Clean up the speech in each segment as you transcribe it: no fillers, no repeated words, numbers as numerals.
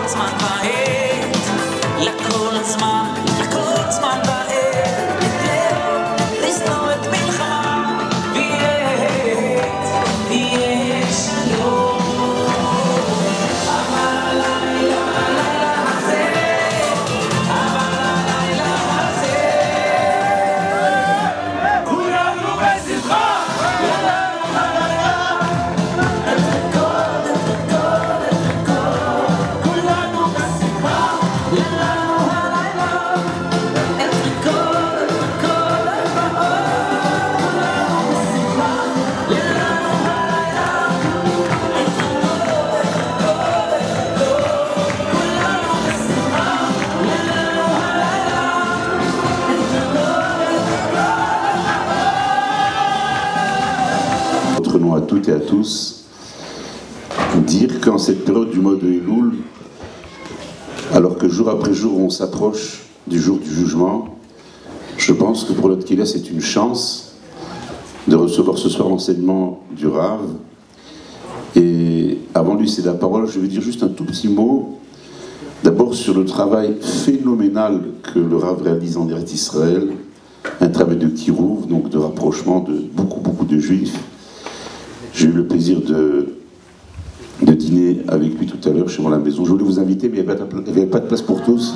זמן בעת, לכל זמן, לכל זמן בעת, לשנוא את מלחמה, ויהיה שלום. אבל הלילה, הלילה הזה, אבל הלילה הזה, כולנו בשמחה, כולנו הלילה, כולנו בשמחה, כולנו הלילה, את ריקוד, כולנו בשמחה, כולנו הלילה, את Notre nom à toutes et à tous, dire qu'en cette période du mois de Elul, alors que jour après jour on s'approche du jour du jugement, je pense que pour notre Kélia c'est une chance de recevoir ce soir l'enseignement du Rav. Et avant de lui céder la parole, je vais dire juste un tout petit mot, d'abord sur le travail phénoménal que le Rav réalise en Eretz Israël, un travail de kirouv, donc de rapprochement de beaucoup de juifs. J'ai eu le plaisir de dîner avec lui tout à l'heure chez moi à la maison. Je voulais vous inviter, mais il n'y avait pas de place pour tous.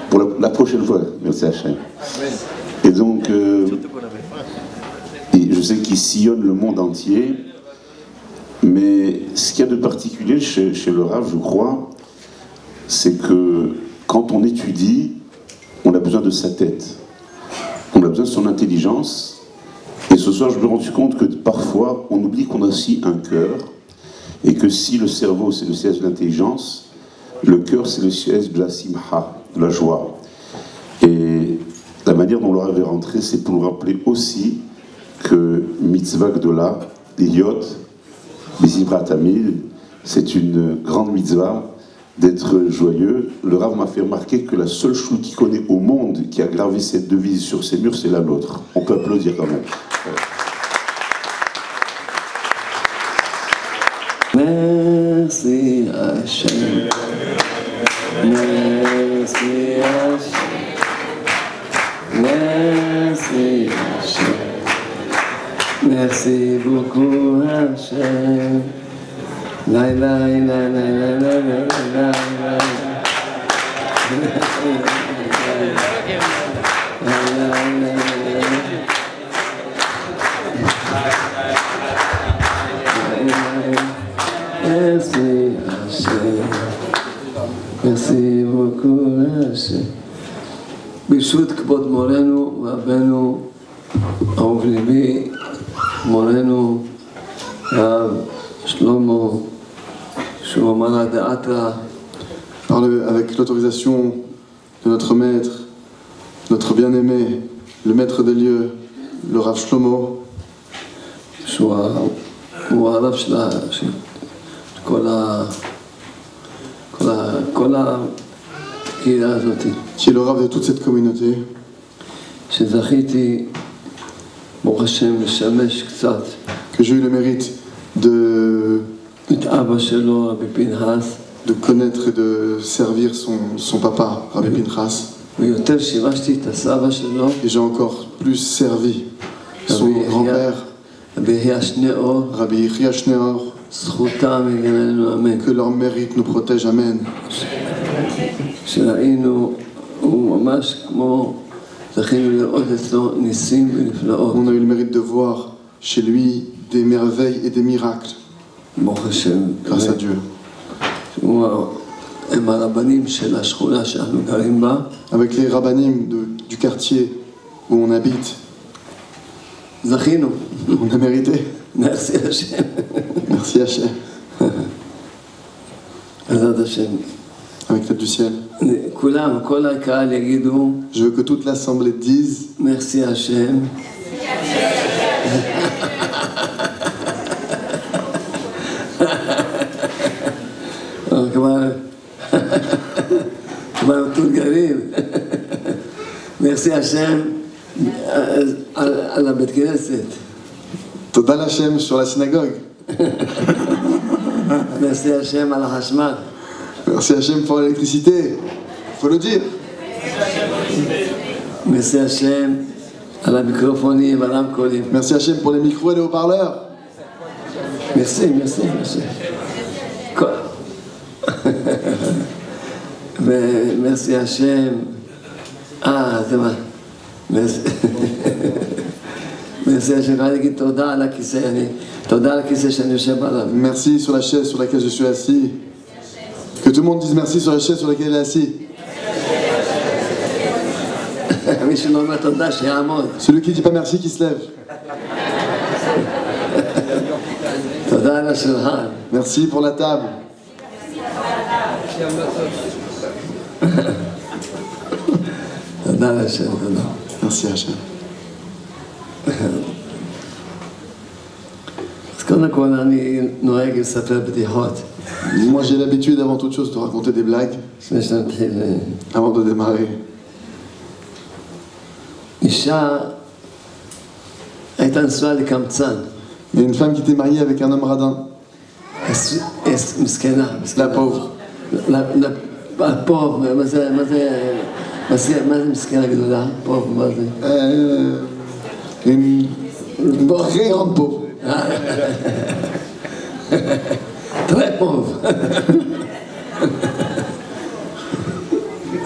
Pour la prochaine fois, merci Hachem. Et donc, et je sais qu'il sillonne le monde entier, mais ce qu'il y a de particulier chez le Rav, je crois, c'est que quand on étudie, on a besoin de sa tête, on a besoin de son intelligence. Et ce soir, je me suis rendu compte que parfois, on oublie qu'on a aussi un cœur, et que si le cerveau, c'est le siège de l'intelligence, le cœur, c'est le siège de la simha, de la joie. Et la manière dont le Rav est rentré, c'est pour nous rappeler aussi que mitzvah gdola, liyot, b'simchat tamid, c'est une grande mitzvah d'être joyeux. Le Rav m'a fait remarquer que la seule chose qu'il connaît au monde qui a gravé cette devise sur ses murs, c'est la nôtre. On peut applaudir quand même. Merci Hachem, merci Hachem, merci Hachem, merci beaucoup Hachem. La la la la la la la Merci Hachem, merci beaucoup Hachem. ברשות כבוד מורנו ורבנו אהוב ליבי, מורנו הרב שלמה, שהוא אמר הדעתה. Avec l'autorisation de notre maître, notre bien-aimé, le maître des lieux, le Rav Shlomo, שהוא הרב של כל הקהילה הזאת. qui est le Rav de toute cette communauté, שזכיתי, ברוך השם, לשמש קצת que j'ai eu le mérite de את אבא שלו, רבי פנחס, de connaître et de servir son papa, Rabbi Pinchas. ויותר שימשתי את הסבא שלו, Et j'ai encore plus servi son grand-père, רבי יחיא שניאור, Rabbi Yechia Shneor, זכותם יגן עלינו אמן. que leur mérite nous protège, Amen. שראינו, הוא ממש כמו, זכינו לראות אצלו ניסים ונפלאות. On a eu le mérite de voir chez lui des merveilles et des miracles, ברוך השם. grâce à Dieu. הם הרבנים של השכונה שאנחנו גרים בה. Avec les rabbanim du quartier où on habite, זכינו. on a mérité. merci השם. Merci Hachem. בעזרת השם. Avec l'aide du ciel. כולם, כל הקהל יגידו, Je veux que toute l'assemblée dise merci השם. כבר מתורגלים. merci השם על הבית כנסת. תודה להשם sur la synagogue. merci השם על החשמל. Merci Hachem pour l'électricité. Faut le dire. merci Hachem על המיקרופונים ועל הרמקולים. Merci Hachem pour les micros et les haut-parleurs. merci, merci, merci. merci Hachem. זה מה. merci Hachem. אני אגיד תודה על הכיסא, תודה על הכיסא שאני יושב עליו. Merci sur la chaise sur laquelle je suis assis. Que tout le monde dise merci sur la chaise sur laquelle il est assis. מי שלא אומר תודה שיעמוד. Celui qui dit pas merci qui se lève. תודה על השולחן. Merci pour la table. תודה על השם, תודה. Merci Hachem. אז קודם כל אני נוהג לספר בדיחות. Moi j'ai l'habitude avant toute chose de raconter des blagues לפני שנתחיל. avant de démarrer. אישה הייתה נשואה לקמצן. Il y a une femme qui était mariée avec un homme radin. מסכנה. La pauvre. פוב, מה זה מסכנה גדולה? פוב, מה זה? Une très grande pauvre. très פוב.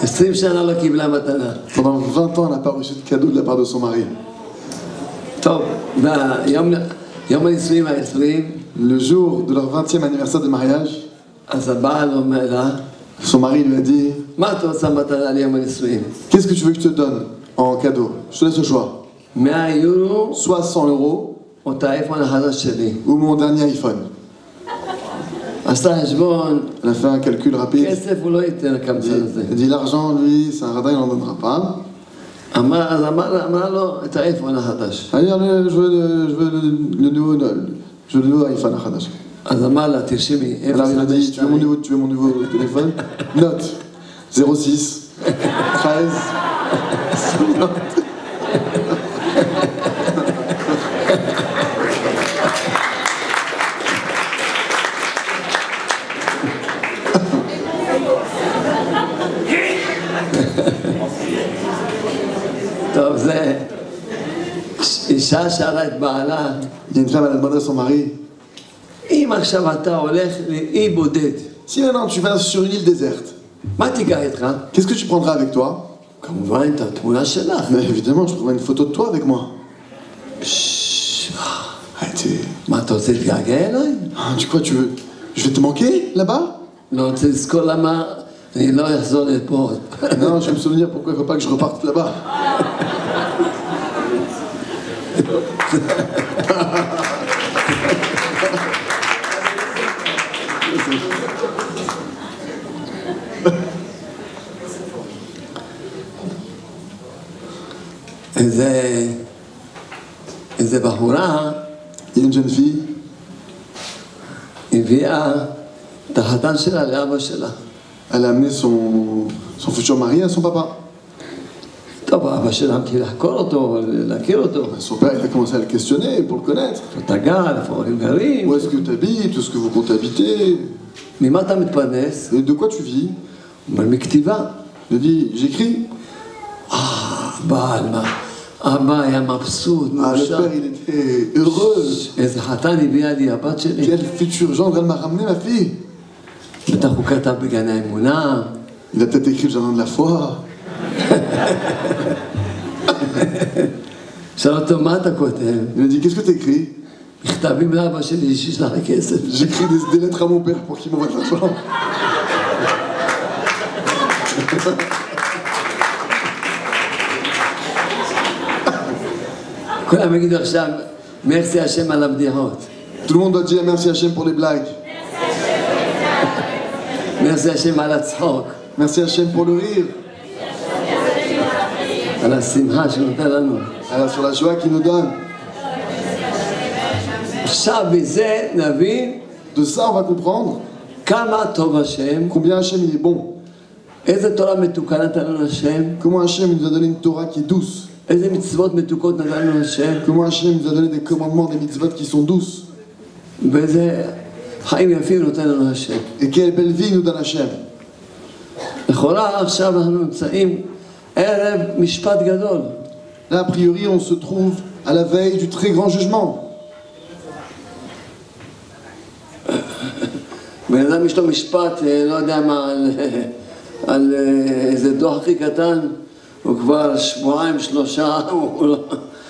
20 שנה לא קיבלה מתנה. Pendant 20 ans, elle n'a pas reçu de cadeau de la part de son mari. טוב, יום הנישואים ה-20, Le jour de leur 20e anniversaire de mariage, אז הבעל אומר לה, son mari lui a dit מה אתה רוצה מתנה ליום הנישואים? Qu'est-ce que tu veux que je te donne en cadeau? Je te laisse le choix. 100 יורו Soit 100 € או את האייפון החדש שלי. ou mon dernier iPhone. עשתה חשבון, Elle a fait un calcul rapide. כסף הוא לא ייתן לקמצן הזה. Elle dit l'argent, lui, c'est un radin, il n'en donnera pas. אז אמרה לו את האייפון החדש. Elle dit je veux le nouveau iPhone החדש. אז אמר לה, תרשמי, Alors il a dit tu veux mon nouveau téléphone? Note 06 13 50. טוב, זה אישה שאלה את בעלה, Il y a une femme, elle a demandé à son mari אם עכשיו אתה הולך לאי בודד, si maintenant tu vas sur une île déserte, מה תיגע איתך? qu'est-ce que tu prendras avec toi? כמובן את התמונה שלך. Mais évidemment, je prendrai une photo de toi avec moi. מה אתה רוצה להתגעגע אליי? Tu crois, je vais te manquer là-bas? לא רוצה לזכור למה אני לא אחזור לפה. Non, je vais me souvenir pourquoi il ne faut pas que je reparte là-bas. איזה בחורה Il y a une jeune fille, הביאה את החתן שלה לאבא שלה. elle a amené son futur mari à son papa. טוב, אבא שלה מתחיל לחקור אותו, להכיר אותו. Son père, il a commencé à le questionner pour le connaître. איפה אתה גר, איפה ההורים גרים? Où est-ce que tu habites? Où est-ce que vous comptez habiter? ממה אתה מתפרנס? Et de quoi tu vis? הוא אומר, מכתיבה. Il a dit, j'écris. בעל, אבא היה מבסוט, Le מאושר. père, il était heureux. איזה חתן הביאה לי הבת שלי. Quel futur gendre, elle m'a ramené ma fille. בטח הוא כתב בגן האמונה. Il a peut-être écrit le jardin de la foi. שאל אותו, מה אתה כותב? Il a dit, qu'est-ce que tu écris? מכתבים לאבא שלי שישלח לי כסף. J'écris des lettres à mon père pour qu'il m'envoie de l'argent. כולם יגידו עכשיו, מרסי השם על הבדיחות. Tout le monde doit dire merci Hachem pour les blagues. מרסי השם על הצחוק. Merci Hachem pour le rire. על השמחה שנותן לנו. Alors sur la joie qu'il nous donne. עכשיו בזה נבין De ça, on va comprendre כמה טוב השם, combien Hachem il est bon. איזה תורה מתוקה נתן לנו השם, Comment Hachem il nous a donné une Torah qui est douce. איזה מצוות מתוקות נתן לנו השם, Comment Hachem nous a donné des commandements, des mitzvot qui sont douces. ואיזה חיים יפים נותן לנו השם. Et quelle belle vie nous donne Hachem. לכאורה עכשיו אנחנו נמצאים ערב משפט גדול. Là, a priori, on se trouve à la veille du très grand jugement. בן אדם יש לו משפט, לא יודע מה, על איזה דוח הכי קטן, הוא כבר שבועיים, שלושה,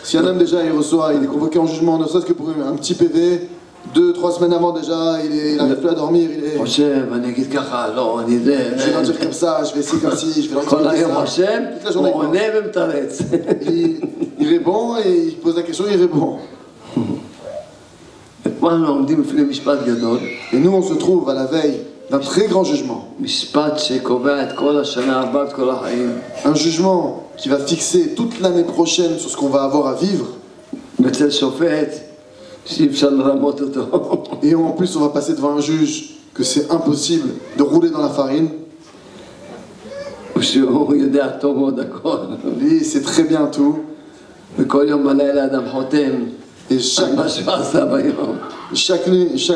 Si un homme déjà il reçoit, il est convoqué en jugement, ne serait-ce que pour un petit PV, 2-3 semaines avant déjà, il n'arrive plus à dormir, il est... חושב, אני אגיד ככה, לא, אני זה... Je vais leur dire comme ça, je vais essayer comme ci, je vais leur כל expliquer היום ça. חושב, Toute la journée, הוא עונה ומתרץ. il répond et il pose la question, il répond. פה אנחנו עומדים בפני משפט גדול, Et nous, on se trouve à la veille d'un très grand jugement. משפט שקובע את כל השנה הבאה, את כל החיים. Un jugement qui va fixer toute l'année prochaine sur ce qu'on va avoir à vivre. בצל שופט, שאי אפשר לרמות אותו. Et en plus, on va passer devant un juge que c'est impossible de rouler dans la farine. שהוא יודע טוב מאוד הכל. Lui, c'est très bien tout. וכל יום בלילה אדם חותם Et על מה שהוא עשה ביום.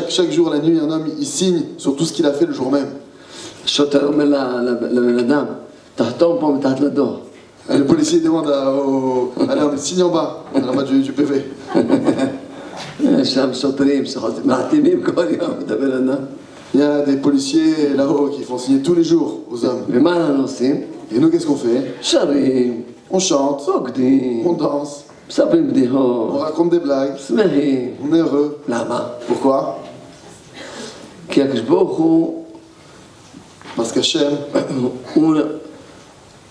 chaque jour, la nuit, un homme, il signe sur tout ce qu'il a fait le jour même. השוטר אומר לבן אדם, תחתום פה מתחת לדוח. Et le policier demande à l'homme, signe en bas du PV. יש שם שוטרים שמחתימים כל יום את הבן אדם. Il y a des policiers là-haut qui font signer tous les jours aux hommes. ומה אנחנו עושים? Et nous, qu'est-ce qu'on fait? שרים, On chante, רוקדים, on danse, מספרים on בדיחות, raconte des blagues, שמחים. on est heureux. למה? Pourquoi? כי הקדוש ברוך הוא, Parce qu'Hachem,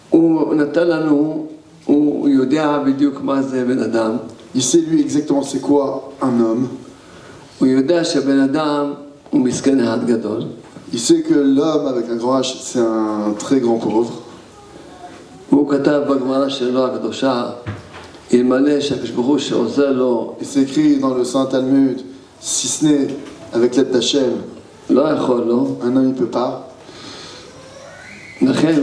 הוא נתן לנו, הוא יודע בדיוק מה זה בן אדם. il sait lui exactement c'est quoi un homme. הוא יודע שבן אדם הוא מסכן אחד גדול. Il sait que l'homme avec un grand H, c'est un très grand pauvre. והוא כתב בגמרא שלו הקדושה, אלמלא שהקדוש ברוך הוא שעוזר לו, Et c'est écrit dans le Saint Talmud, si ce n'est avec l'aide d'Hachem, לא יכול לו. un homme il peut pas. לכן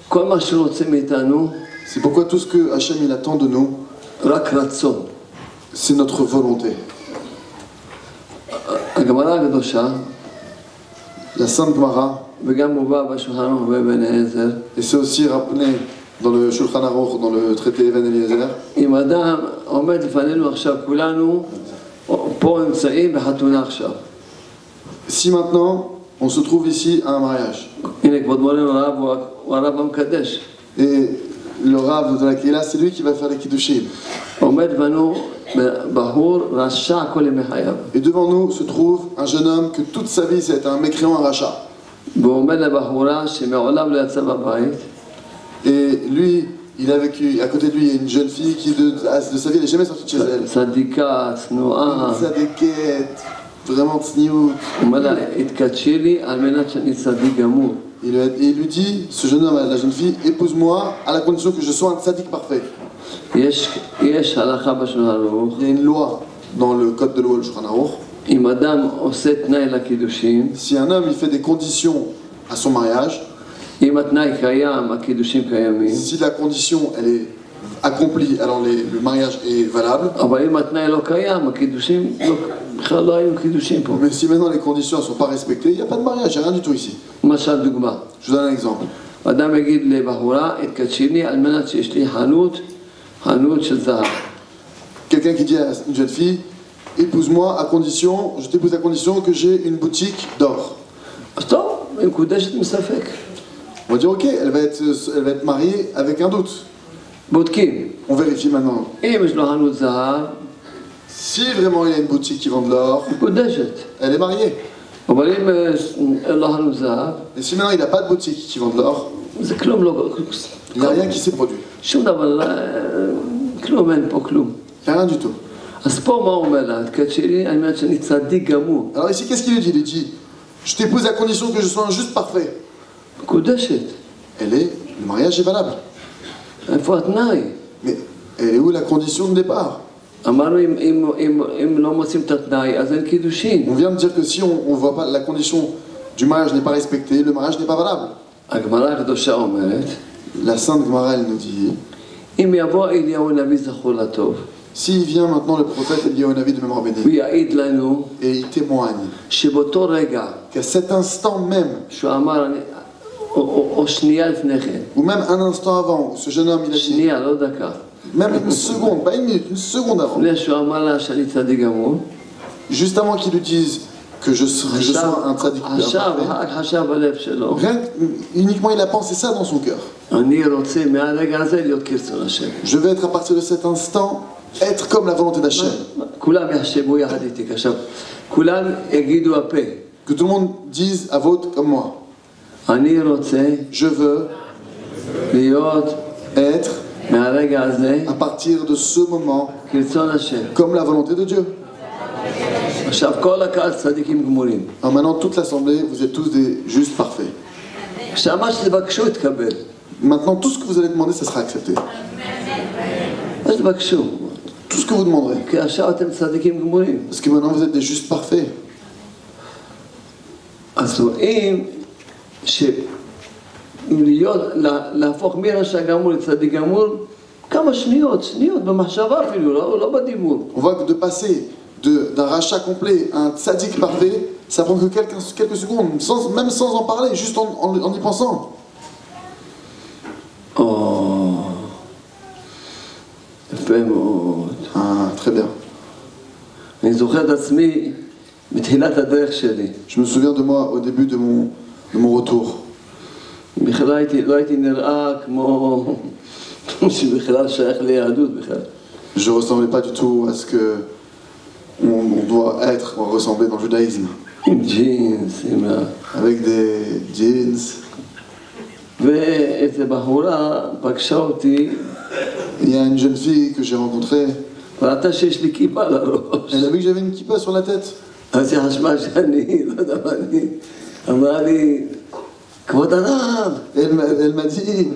כל מה שהוא רוצה מאיתנו, C'est pourquoi tout ce que Hachem il attend de nous, רק רצון. c'est notre volonté. הגמרא הקדושה, La Sainte Gemara, וגם מובא בשולחן ערוך ובאבן העזר, et c'est aussi rappelé dans le Shulchan Aruch, dans le traité Even Eliezer, אם אדם עומד לפנינו עכשיו, כולנו פה נמצאים בחתונה עכשיו. si maintenant on se trouve ici à un mariage, הנה כבוד מורנו הרב הוא הרב המקדש. et le Rav de la Kehila, c'est lui qui va faire les Kiddushin. עומד בנו בחור רשע כל ימי חייו. Et devant nous se trouve un jeune homme que toute sa vie c'est un mécréant, un rachat. והוא עומד לבחורה שמעולם לא יצא בבית. Et lui, il a vécu, à côté de lui, il y a une jeune fille qui de sa vie, elle n'est jamais sortie de chez elle. צדיקה, צנועה. Tzadeket, vraiment tsniout. הוא אומר לה, התקדשי לי על מנת שאני צדיק גמור. Il lui dit, ce jeune homme, la jeune fille, épouse-moi à la condition que je sois un tzaddik parfait. יש הלכה בשולחן ערוך, Il y a une loi dans le code de loi du Shulchan Aruch. אם אדם עושה תנאי לקידושים, Si un homme il fait des conditions à son mariage, אם התנאי קיים, הקידושים קיימים, si la condition elle est accomplie, alors le mariage est valable. אבל אם התנאי לא קיים, הקידושים בכלל לא היו קידושים פה. Mais si maintenant les conditions ne sont pas respectées, il n'y a pas de mariage, il n'y a rien du tout ici. למשל דוגמה, Je vous donne un exemple. אדם יגיד לבחורה, התקדשי לי על מנת שיש לי חנות של זהב. Quelqu'un qui dit à une jeune fille, épouse-moi à condition, je t'épouse à condition que j'ai une boutique d'or. אז טוב, היא מקודשת מספק. On va dire ok, elle va être mariée avec un doute. בודקים, On vérifie maintenant. אם יש לו חנות זהב, Si vraiment il y a une boutique qui vend de l'or, מקודשת. elle est mariée. אבל אם אין לו חנות זהב, Et si maintenant il n'a pas de boutique qui vend de l'or, זה כלום לא... il n'y a rien qui s'est produit. שום דבר, כלום, אין פה כלום. Il n'y a rien du tout. אז פה מה הוא אומר לה? תקדשי לי על מנת שאני צדיק גמור. Alors ici, qu'est-ce qu'il lui dit? Il lui dit, je t'épouse à condition que je sois un juste parfait. מקודשת. Le mariage est valable. איפה התנאי? Mais elle est où la condition de départ? אמרנו אם לא מוצאים את התנאי, אז אין קידושין. On vient de dire que si on ne voit pas la condition du mariage n'est pas respectée, le mariage n'est pas valable. הגמרא הקדושה אומרת, La Sainte Gemara, elle nous dit, אם יבוא אליהו הנביא זכור לטוב, s'il vient maintenant le prophète Eliyahu Navi de mémoire bénie, ויעיד לנו et il témoigne שבאותו רגע qu'à cet instant même, שהוא אמר או שנייה לפני כן. ou même un instant avant, où ce jeune homme il a dit, שנייה, לא דקה. même une seconde, pas une minute, une seconde avant, לפני שהוא אמר לה שאני צדיק גמור, juste avant qu'il lui dise que je sois un tzaddik עכשיו, parfait, רק חשב בלב שלו, uniquement il a pensé ça dans son cœur. אני רוצה מהרגע הזה להיות כרצון השם. Je vais être à partir de cet instant, être comme la volonté d'Hachem. כולם יחשבו יחד איתי, עכשיו, כולם יגידו הפה, Que tout le monde dise à votre comme moi. אני רוצה Je veux להיות être מהרגע הזה à partir de ce moment כרצון השם. comme la volonté de Dieu. עכשיו כל הקהל צדיקים גמורים. Alors maintenant toute l'assemblée, vous êtes tous des justes parfaits. עכשיו מה שתבקשו יתקבל. Maintenant tout ce que vous allez demander, ça sera accepté. מה שתבקשו. Tout ce que vous demanderez. כי עכשיו אתם צדיקים גמורים. Parce que maintenant vous êtes des justes parfaits. אז רואים להפוך מרשע גמור לצדיק גמור כמה שניות במחשבה אפילו, לא בדיבור. On voit que de passer d'un rachat complet à un tzaddik parfait, ça prend que quelques secondes, même sans en parler, juste en y pensant. יפה מאוד. Très bien. אני זוכר את עצמי בתחילת הדרך שלי. Je me souviens de moi au début de mon retour. בכלל לא הייתי נראה כמו שבכלל שייך ליהדות בכלל. Je ressemblais pas du tout à ce que on doit être, on ressembler dans le judaïsme. עם ג'ינס, Avec des jeans. ואיזה בחורה פגשה אותי. Il y a une jeune fille que j'ai rencontrée. ראתה שיש לי כיפה על הראש. Elle a vu que j'avais une kippa sur la tête. אז היא חשבה שאני, לא יודע מה אני, אמרה לי, כבוד הרב. Elle m'a dit,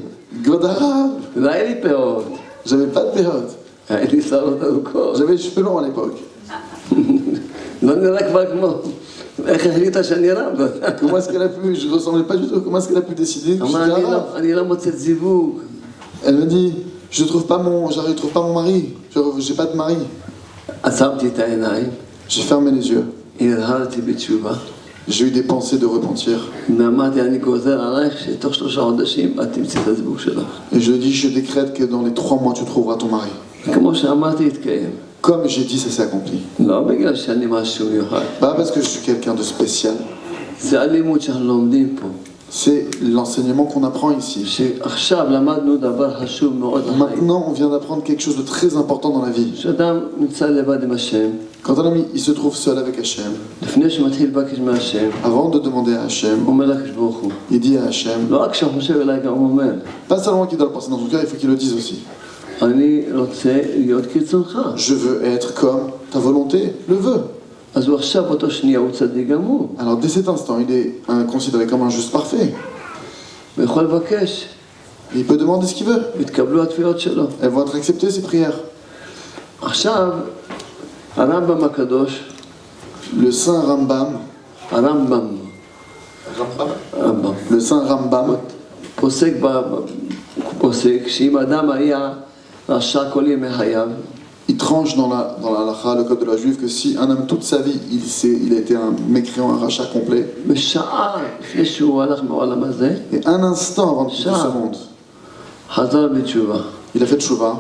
God arabe. לא היה לי פאות. J'avais pas de période. היה לי שערות ארוכות. J'avais les cheveux longs à l'époque. לא נראה כבר כמו, איך החליטה שאני רב, לא יודע. Comment est-ce qu'elle a pu, je ressemblais pas du tout, comment est-ce qu'elle a pu décider que אמרה, j'étais arabe? אני לא מוצאת זיווג. Elle me dit, je trouve pas mon mari, j'ai pas de mari. עצמתי את העיניים, J'ai fermé les yeux. הרהרתי בתשובה. J'ai eu des pensées de repentir. ואמרתי, אני גוזר עלייך שתוך 3 חודשים את תמצאי את הזיווג שלך. Et je dis, je décrète que dans les 3 mois, tu trouveras ton mari. כמו שאמרתי, התקיים. Comme j'ai dit, ça s'est accompli. לא בגלל שאני משהו מיוחד. Pas parce que je suis quelqu'un de spécial. זה הלימוד שאנחנו לומדים פה. C'est l'enseignement qu'on apprend ici. שעכשיו למדנו דבר חשוב מאוד לחיים. Maintenant, on vient d'apprendre quelque chose de très important dans la vie. שאדם נמצא לבד עם השם. Quand un homme il se trouve seul avec Hachem, לפני שמתחיל לבקש מהשם, avant de demander à Hachem, הוא אומר לקדוש ברוך הוא. il dit à Hachem, לא רק שהוא חושב אליי, גם הוא אומר, pas seulement qu'il doit le penser dans son cœur, il faut qu'il le dise aussi. אני רוצה להיות כרצונך. Je veux être comme ta volonté le veut. אז הוא עכשיו אותו שנייה הוא צדיק גמור. Alors dès cet instant, il est considéré comme un juste parfait. הוא יכול לבקש, Il peut demander ce qu'il veut. יתקבלו התפילות שלו. Elles vont être acceptées, ses prières. עכשיו, הרמב"ם הקדוש, Le saint Rambam, הרמב"ם, le saint Rambam, פוסק שאם אדם היה רשע כל ימי חייו, il tranche dans la halakha, le code de la juive, que si un homme toute sa vie, il a été un mécréant, un rachat complet, בשעה לפני שהוא הלך מעולם הזה, et un instant avant de quitter ce monde, חזר בתשובה. il a fait tchouva,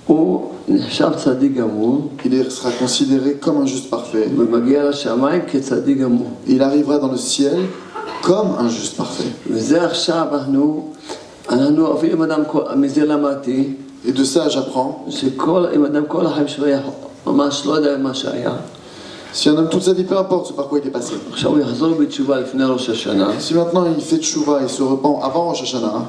הוא נחשב צדיק גמור, il sera considéré comme un juste parfait. ומגיע לשמיים כצדיק גמור. Il arrivera dans le ciel comme un juste parfait. וזה עכשיו אנחנו אפילו אם אדם, מזה למדתי, Et de ça, j'apprends, אם אדם כל החיים שלו היה ממש לא יודע מה שהיה, si un homme toute sa vie, peu importe ce par quoi il est passé, עכשיו הוא יחזור בתשובה לפני ראש השנה, si maintenant il fait tchouva et se repent avant Rosh Hashanah,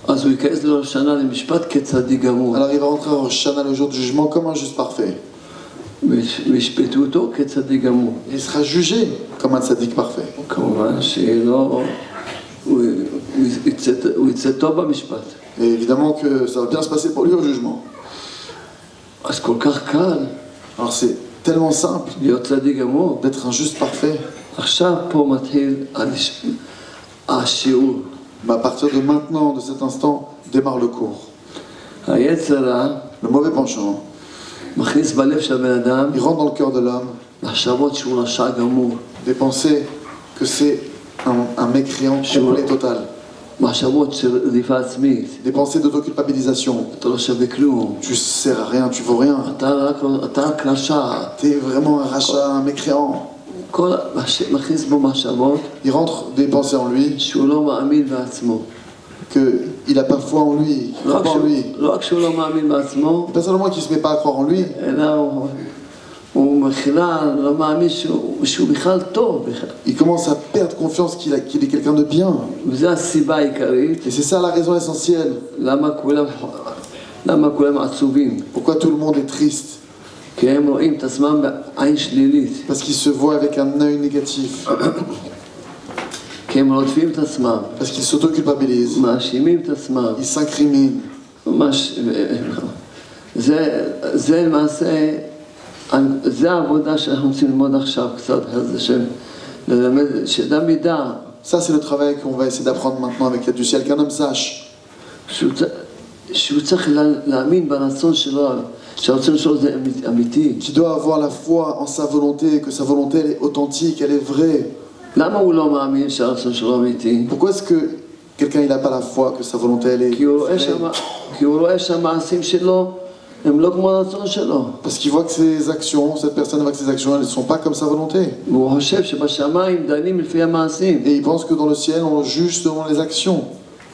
אז הוא ייכנס לראש השנה למשפט כצדיק גמור. alors il va rentrer à Rosh Hashanah le jour du jugement comme un juste parfait. וישפטו אותו כצדיק גמור. Il sera jugé comme un tzaddik parfait. כמובן שלא, הוא יצא טוב במשפט. Et évidemment que ça va bien se passer pour lui au jugement. אז כל כך קל Alors c'est tellement simple להיות צדיק גמור. d'être un juste parfait. עכשיו פה מתחיל השיעור. Mais à partir de maintenant, de cet instant, démarre le cours. היצר רע Le mauvais penchant, מכניס בלב של הבן אדם il rentre dans le cœur de l'homme מחשבות שהוא רשע גמור. des pensées que c'est un mécréant complet total. מחשבות של רדיפה עצמית, Des pensées d'autoculpabilisation. אתה לא שווה כלום, Tu sers à rien, tu vaux rien. אתה רק רשע, T'es vraiment un rachat, un mécréant. מכניס בו מחשבות Il rentre des pensées en lui, שהוא לא מאמין בעצמו. qu'il n'a pas foi en lui, qu'il ne croit pas en lui. לא רק שהוא לא מאמין בעצמו, Pas seulement qu'il ne se met pas à croire en lui, אלא הוא בכלל לא מאמין שהוא בכלל טוב בכלל. il commence à perdre confiance qu'il est quelqu'un de bien. וזו הסיבה העיקרית, Et c'est ça la raison essentielle. למה כולם עצובים. Pourquoi tout le monde est triste? כי הם רואים את עצמם בעין שלילית. Parce qu'ils se voient avec un œil négatif. כי הם רודפים את עצמם. Parce qu'ils s'autoculpabilisent. מאשימים את עצמם. Ils s'incriminent. ממש... זה למעשה... זה העבודה שאנחנו רוצים ללמוד עכשיו קצת, ללמד, שאדם ידע. Ça, c'est le travail qu'on va essayer d'apprendre maintenant avec l'aide du ciel, qu'un homme sache שהוא צריך להאמין ברצון שלו, שהרצון שלו זה אמיתי. qu'il doit avoir la foi en sa volonté, que sa volonté elle est authentique, elle est vraie. למה הוא לא מאמין שהרצון שלו אמיתי? Pourquoi est-ce que quelqu'un n'a pas la foi, que sa volonté elle est כי הוא רואה שהמעשים שלו הם לא כמו הרצון שלו. Parce qu'il voit que ses actions, cette personne voit que ses actions, elles ne sont pas comme sa volonté. והוא חושב שבשמיים דנים לפי המעשים. Et il pense que dans le ciel, on juge selon les actions.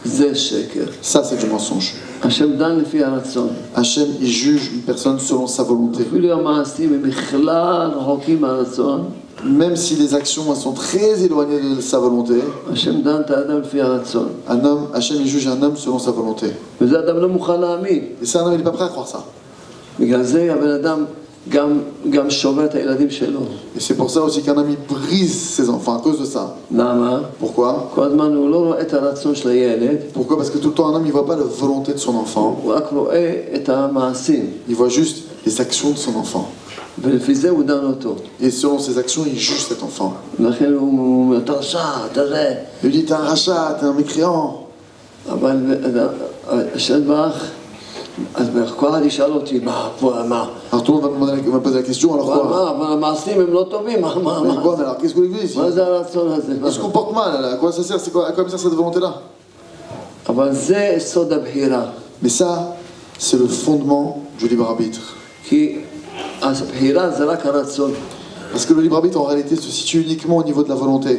זה שקר. Ça, c'est du mensonge. השם דן לפי הרצון. Hachem, il juge une personne selon sa volonté. אפילו המעשים הם בכלל רחוקים מהרצון. Même si les actions elles sont très éloignées de sa volonté, השם דן את האדם לפי הרצון. un homme, Hachem, il juge un homme selon sa volonté. וזה אדם לא מוכן להאמין. Et ça, un homme, il n'est pas prêt à croire ça. בגלל זה הבן אדם גם שובר את הילדים שלו. Et c'est pour ça aussi qu'un homme, il brise ses enfants à cause de ça. למה? Pourquoi? כל הזמן הוא לא רואה את הרצון של הילד, Pourquoi? Parce que tout le temps, un homme, il ne voit pas la volonté de son enfant. הוא רק רואה את המעשים. Il voit juste les actions de son enfant. ולפי זה הוא דן אותו. Et selon ses actions, il juge cet enfant. לכן הוא אומר, אתה רשע, אתה זה. Il lui dit, t'es un rachat, t'es un mécréant. אבל השם ברך, אז כל אחד ישאל אותי, מה? Alors tout le monde va me poser la question, alors quoi? אבל המעשים הם לא טובים, Mais quoi, mais alors qu'est-ce que vous voulez ici? מה זה הרצון הזה? Il se comporte mal, là. À quoi ça sert? C'est quoi? À quoi me sert cette volonté-là? אבל זה סוד הבחירה. Mais ça, c'est le fondement du libre arbitre. כי הבחירה זה רק הרצון. Parce que le libre arbitre, en réalité, se situe uniquement au niveau de la volonté.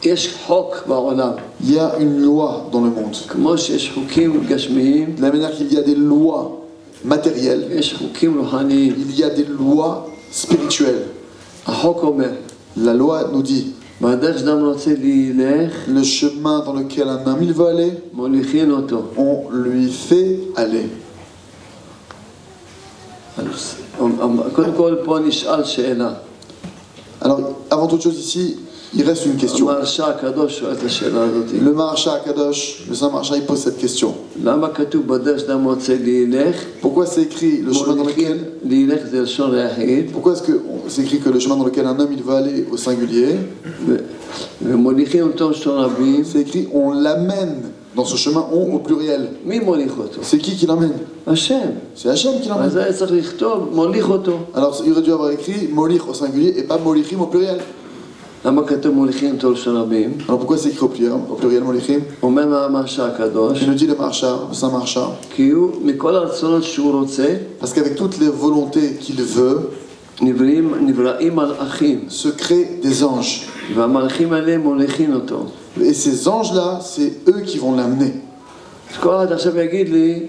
יש חוק בעולם. Il y a une loi dans le monde. כמו שיש חוקים גשמיים, De la manière qu'il y a des lois matérielles, יש חוקים רוחניים. il y a des lois spirituelles. החוק אומר, La loi nous dit, בדרך שאדם רוצה ללך, le chemin dans lequel un homme il veut aller, מוליכים אותו. on lui fait aller. קודם כל פה נשאל שאלה. Alors, avant toute chose ici, il reste une question. המהרש"א הקדוש שואל את השאלה הזאת. Le Maharsha Akadosh, le Saint Maharsha, il pose cette question. למה כתוב בדרך שאדם רוצה ללך? Pourquoi c'est écrit le chemin dans lequel... ללך זה לשון ליחיד. Pourquoi est-ce que c'est écrit que le chemin dans lequel un homme il veut aller au singulier? ומוליכים אותו לשון רבים. C'est écrit on l'amène dans ce chemin, on au pluriel. מי מוליך אותו? C'est qui l'emmène? השם. C'est Hachem qui אז l'emmène. היה צריך לכתוב, מוליך אותו. Alors il aurait dû avoir écrit molich au singulier et pas molichim au pluriel. למה כתוב מוליכים אותו לשון רבים? Alors pourquoi c'est écrit au pluriel molichim? אומר המהרש"א הקדוש, Il nous dit le Maharsha, le Saint Maharsha, כי הוא מכל הרצונות שהוא רוצה, parce qu'avec toutes les volontés qu'il veut, נבראים מלאכים, se créent des anges. והמלאכים האלה מוליכים אותו. Et ces anges-là, c'est eux qui vont l'amener. אז כל אחד עכשיו יגיד לי,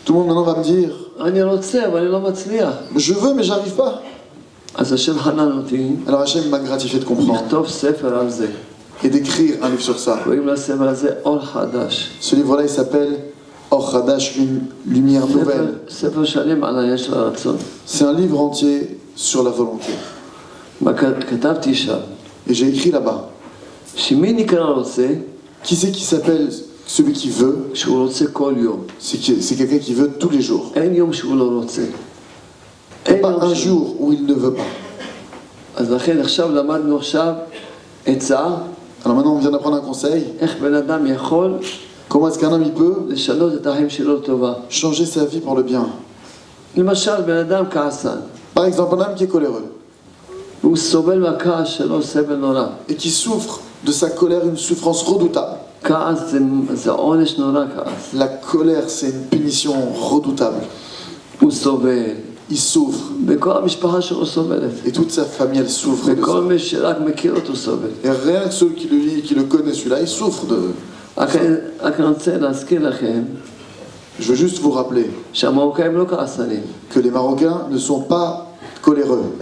Tout le monde maintenant va me dire, אני רוצה, אבל אני לא מצליח. je veux mais j'arrive pas. אז השם חנן אותי, Alors Hachem m'a gratifié de comprendre לכתוב ספר על זה. et d'écrire un livre sur ça. קוראים לספר הזה אור חדש. Ce livre-là, il s'appelle Or Hadash, une lumière nouvelle. ספר שלם על העניין של הרצון. C'est un livre entier sur la volonté. כתבתי שם, Et j'ai écrit là-bas. שמי נקרא רוצה? Qui c'est qui s'appelle celui qui veut? שהוא רוצה כל יום. C'est quelqu'un qui veut tous les jours. אין יום שהוא לא רוצה. Il n'y a pas un jour où il ne veut pas. אז לכן עכשיו למדנו עכשיו עצה, Alors maintenant, on vient d'apprendre un conseil. איך בן אדם יכול Comment est-ce qu'un homme il peut לשנות את החיים שלו לטובה. changer sa vie pour le bien? למשל, בן אדם כעסן, Par exemple, un homme qui est coléreux והוא סובל מהכעס שלו סבל נורא. et qui souffre de sa colère une souffrance redoutable. כעס זה עונש נורא כעס. La colère, c'est une punition redoutable. הוא סובל. Il souffre. וכל המשפחה שלו סובלת. Et toute sa famille, elle souffre de וכל ça. מי שרק מכיר אותו סובל. Et rien que ceux qui le connaissent, celui-là, il souffre de... רק אני רוצה להזכיר לכם Je veux juste vous rappeler שהמרוקאים לא כעסנים. que les Marocains ne sont pas coléreux.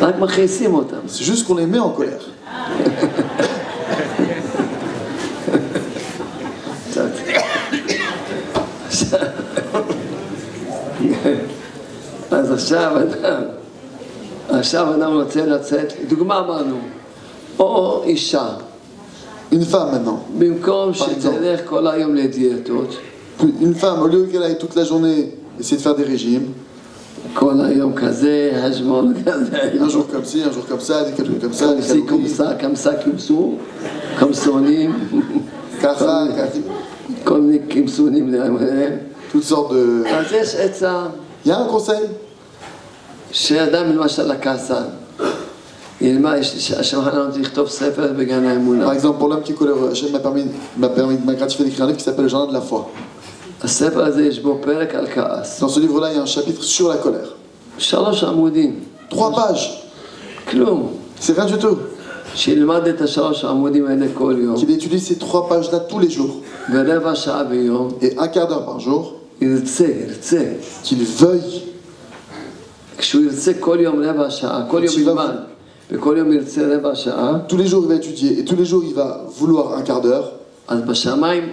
רק מכעיסים אותם. C'est juste qu'on les met en colère. קצת. אז עכשיו אדם רוצה לצאת, דוגמה אמרנו, או אישה, Une femme maintenant. במקום שתלך כל היום לדיאטות, Une femme, au lieu qu'elle aille toute la journée essayer de faire des régimes, כל היום כזה, השמאל כזה, un jour comme ci, un jour comme ça, des calculs comme ça, des כמסי calories, כמסה כמסו, כמסונים, kara, כל מיני כמסונים להם. toutes sortes de... אז יש עצה Il y a un conseil. שאדם למשל הכעסן, ילמד, השם חנן אותי לכתוב ספר בגן האמונה. Par exemple, pour l'homme qui est coléreux, Hachem m'a gratifié d'écrire un livre qui s'appelle Le Journal de la foi. הספר הזה יש בו פרק על כעס. Dans ce livre-là, il y a un chapitre sur la colère. 3 עמודים, 3 pages. כלום. C'est rien du tout. שילמד את 3 העמודים האלה כל יום, Qu'il étudie ces 3 pages-là tous les jours. ורבע שעה ביום, Et un quart d'heure par jour. ירצה. Qu'il veuille. כשהוא ירצה כל יום רבע שעה, כל יום ילמד, וכל יום ירצה רבע שעה, Tous les jours, il va étudier. Et tous les jours, il va vouloir un quart d'heure. אז בשמיים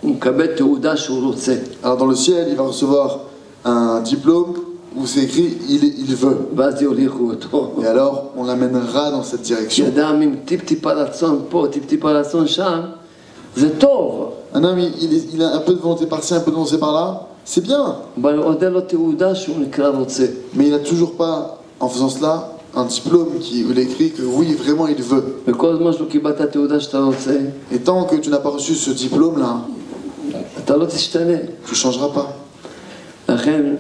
הוא מקבל תעודה שהוא רוצה. Alors dans le ciel, il va recevoir un diplôme où c'est écrit il veut. ואז יוליכו אותו. Et alors, on l'amènera dans cette כי direction. אדם עם טיפ-טיפה רצון פה, טיפ-טיפה רצון שם, זה טוב. Un homme, il a un peu de volonté par-ci, un peu de volonté par-là. C'est bien. אבל עוד אין לו תעודה שהוא נקרא רוצה. Mais il n'a toujours pas, en faisant cela, un diplôme où il est écrit que oui, vraiment, il veut. וכל זמן שלא קיבלת תעודה שאתה רוצה, Et tant que tu n'as pas reçu ce diplôme-là, אתה לא תשתנה. tu ne changeras pas. לכן,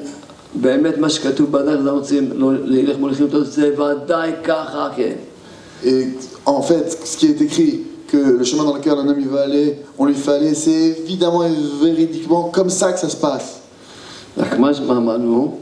באמת מה שכתוב בדרך זה רוצים ללך מוליכים אותו, זה ודאי ככה, כן. Et en fait, ce qui est écrit, que le chemin dans lequel un homme il va aller, on lui fait aller, c'est évidemment et véridiquement comme ça que ça se passe. רק מה שאמרנו,